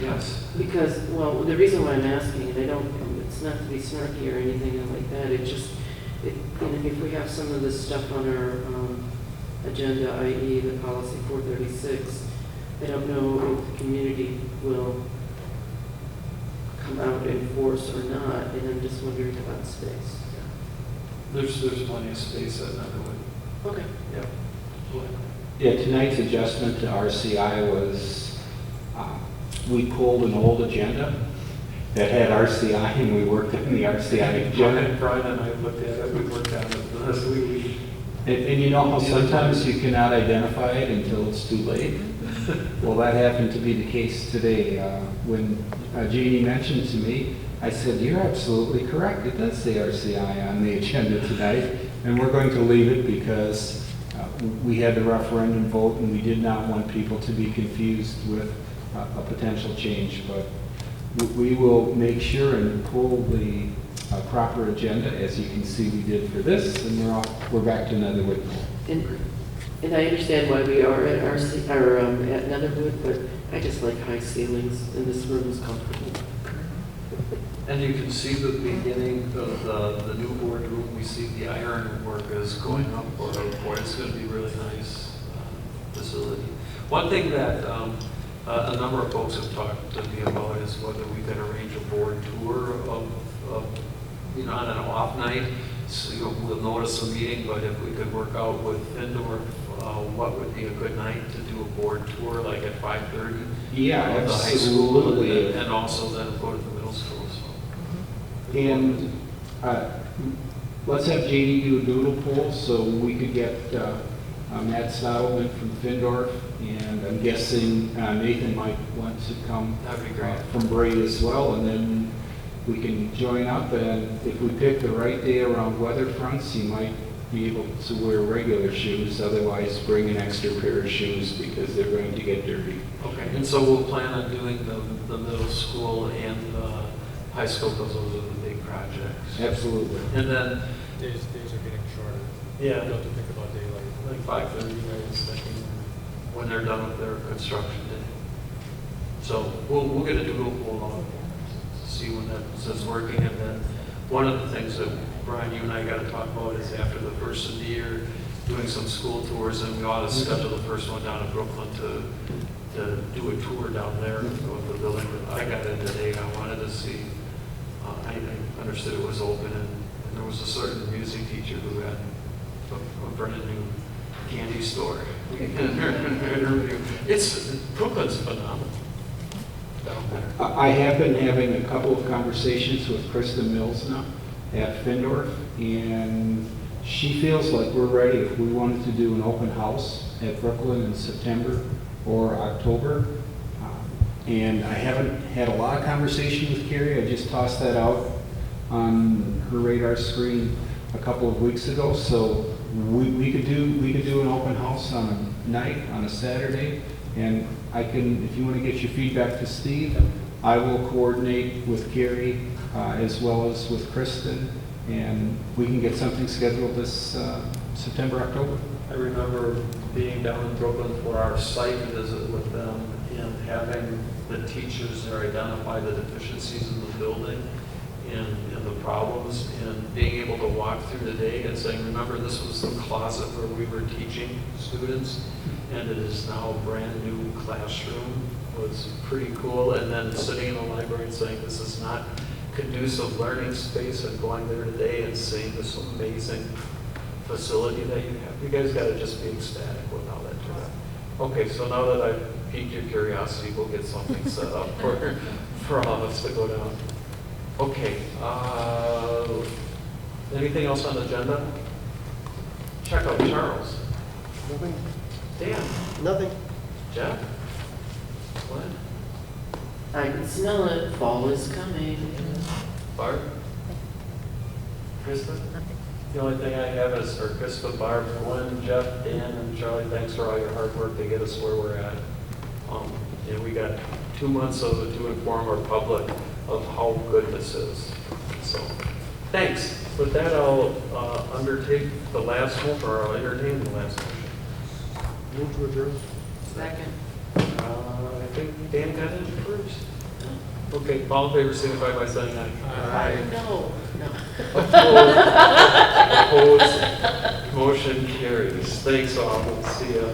Yes. Because, well, the reason why I'm asking, and I don't, it's not to be snarky or anything like that, it just, if we have some of this stuff on our agenda, i.e. the policy 436, I don't know if the community will come out in force or not, and I'm just wondering about space. There's plenty of space at Netherwood. Okay. Yep. Yeah, tonight's adjustment to RCI was, we pulled an old agenda that had RCI, and we worked on the RCI agenda. Brian and I looked at it, we worked on it last week. And you know how sometimes you cannot identify it until it's too late? Well, that happened to be the case today. When Jeannie mentioned to me, I said, you're absolutely correct. It does say RCI on the agenda tonight, and we're going to leave it because we had the referendum vote, and we did not want people to be confused with a potential change. But we will make sure and pull the proper agenda, as you can see we did for this, and we're back to Netherwood. And I understand why we are at at Netherwood, but I just like high ceilings, and this room is comfortable. And you can see the beginning of the new boardroom. We see the iron work is going up, or it's going to be really nice facility. One thing that a number of folks have talked to me about is whether we could arrange a board tour of on an off night. So we'll notice a meeting, but if we could work out with Findorf, what would be a good night to do a board tour, like at 5:30? Yeah, of the high school, and also then go to the middle school. So. And let's have JD do a doodle poll so we could get Matt Stoutman from Findorf, and I'm guessing Nathan might want to come from Braid as well, and then we can join up, and if we pick the right day around weather fronts, you might be able to wear regular shoes, otherwise bring an extra pair of shoes because they're going to get dirty. Okay, and so we'll plan on doing the middle school and the high school, because those are the big projects. Absolutely. And then Days are getting shorter. Yeah. You have to think about daylight. like 5:30, right, when they're done with their construction day. So we'll get a doodle poll on to see when that's working. And then one of the things that Brian, you and I got to talk about is after the first of the year, doing some school tours, and we ought to schedule the first one down in Brooklyn to do a tour down there with the building. I got in today, I wanted to see, I understood it was open, and there was a certain music teacher who had a brand new candy store. Brooklyn's phenomenal down there. I have been having a couple of conversations with Kristen Mills now at Findorf, and she feels like we're ready if we wanted to do an open house at Brooklyn in September or October. And I haven't had a lot of conversation with Carrie. I just tossed that out on her radar screen a couple of weeks ago. So we could do an open house on a night, on a Saturday, and I can, if you want to get your feedback to Steve, I will coordinate with Carrie as well as with Kristen, and we can get something scheduled this September, October. I remember being down in Brooklyn for our site visit with them and having the teachers there identify the deficiencies in the building and the problems, and being able to walk through the day and saying, remember, this was the closet where we were teaching students, and it is now a brand new classroom. It was pretty cool. And then sitting in the library and saying, this is not conducive learning space, and going there today and seeing this amazing facility that you have. You guys gotta just be ecstatic with how that turned out. Okay, so now that I've piqued your curiosity, we'll get something set up for all of us to go down. Okay, anything else on the agenda? Check out Charles. Nothing. Dan? Nothing. Jeff? What? I can smell it, fall is coming. Barb? Krista? The only thing I have is for Krista, Barb, Gwen, Jeff, Dan, and Charlie, thanks for all your hard work to get us where we're at. And we got 2 months to inform our public of how good this is. So, thanks. With that, I'll undertake the last one, or I'll entertain the last one. Move to adjourn. Second. I think Dan got it first. Okay, all in favor, signify by saying aye. No. Opposed, motion carries. Thanks all, we'll see ya.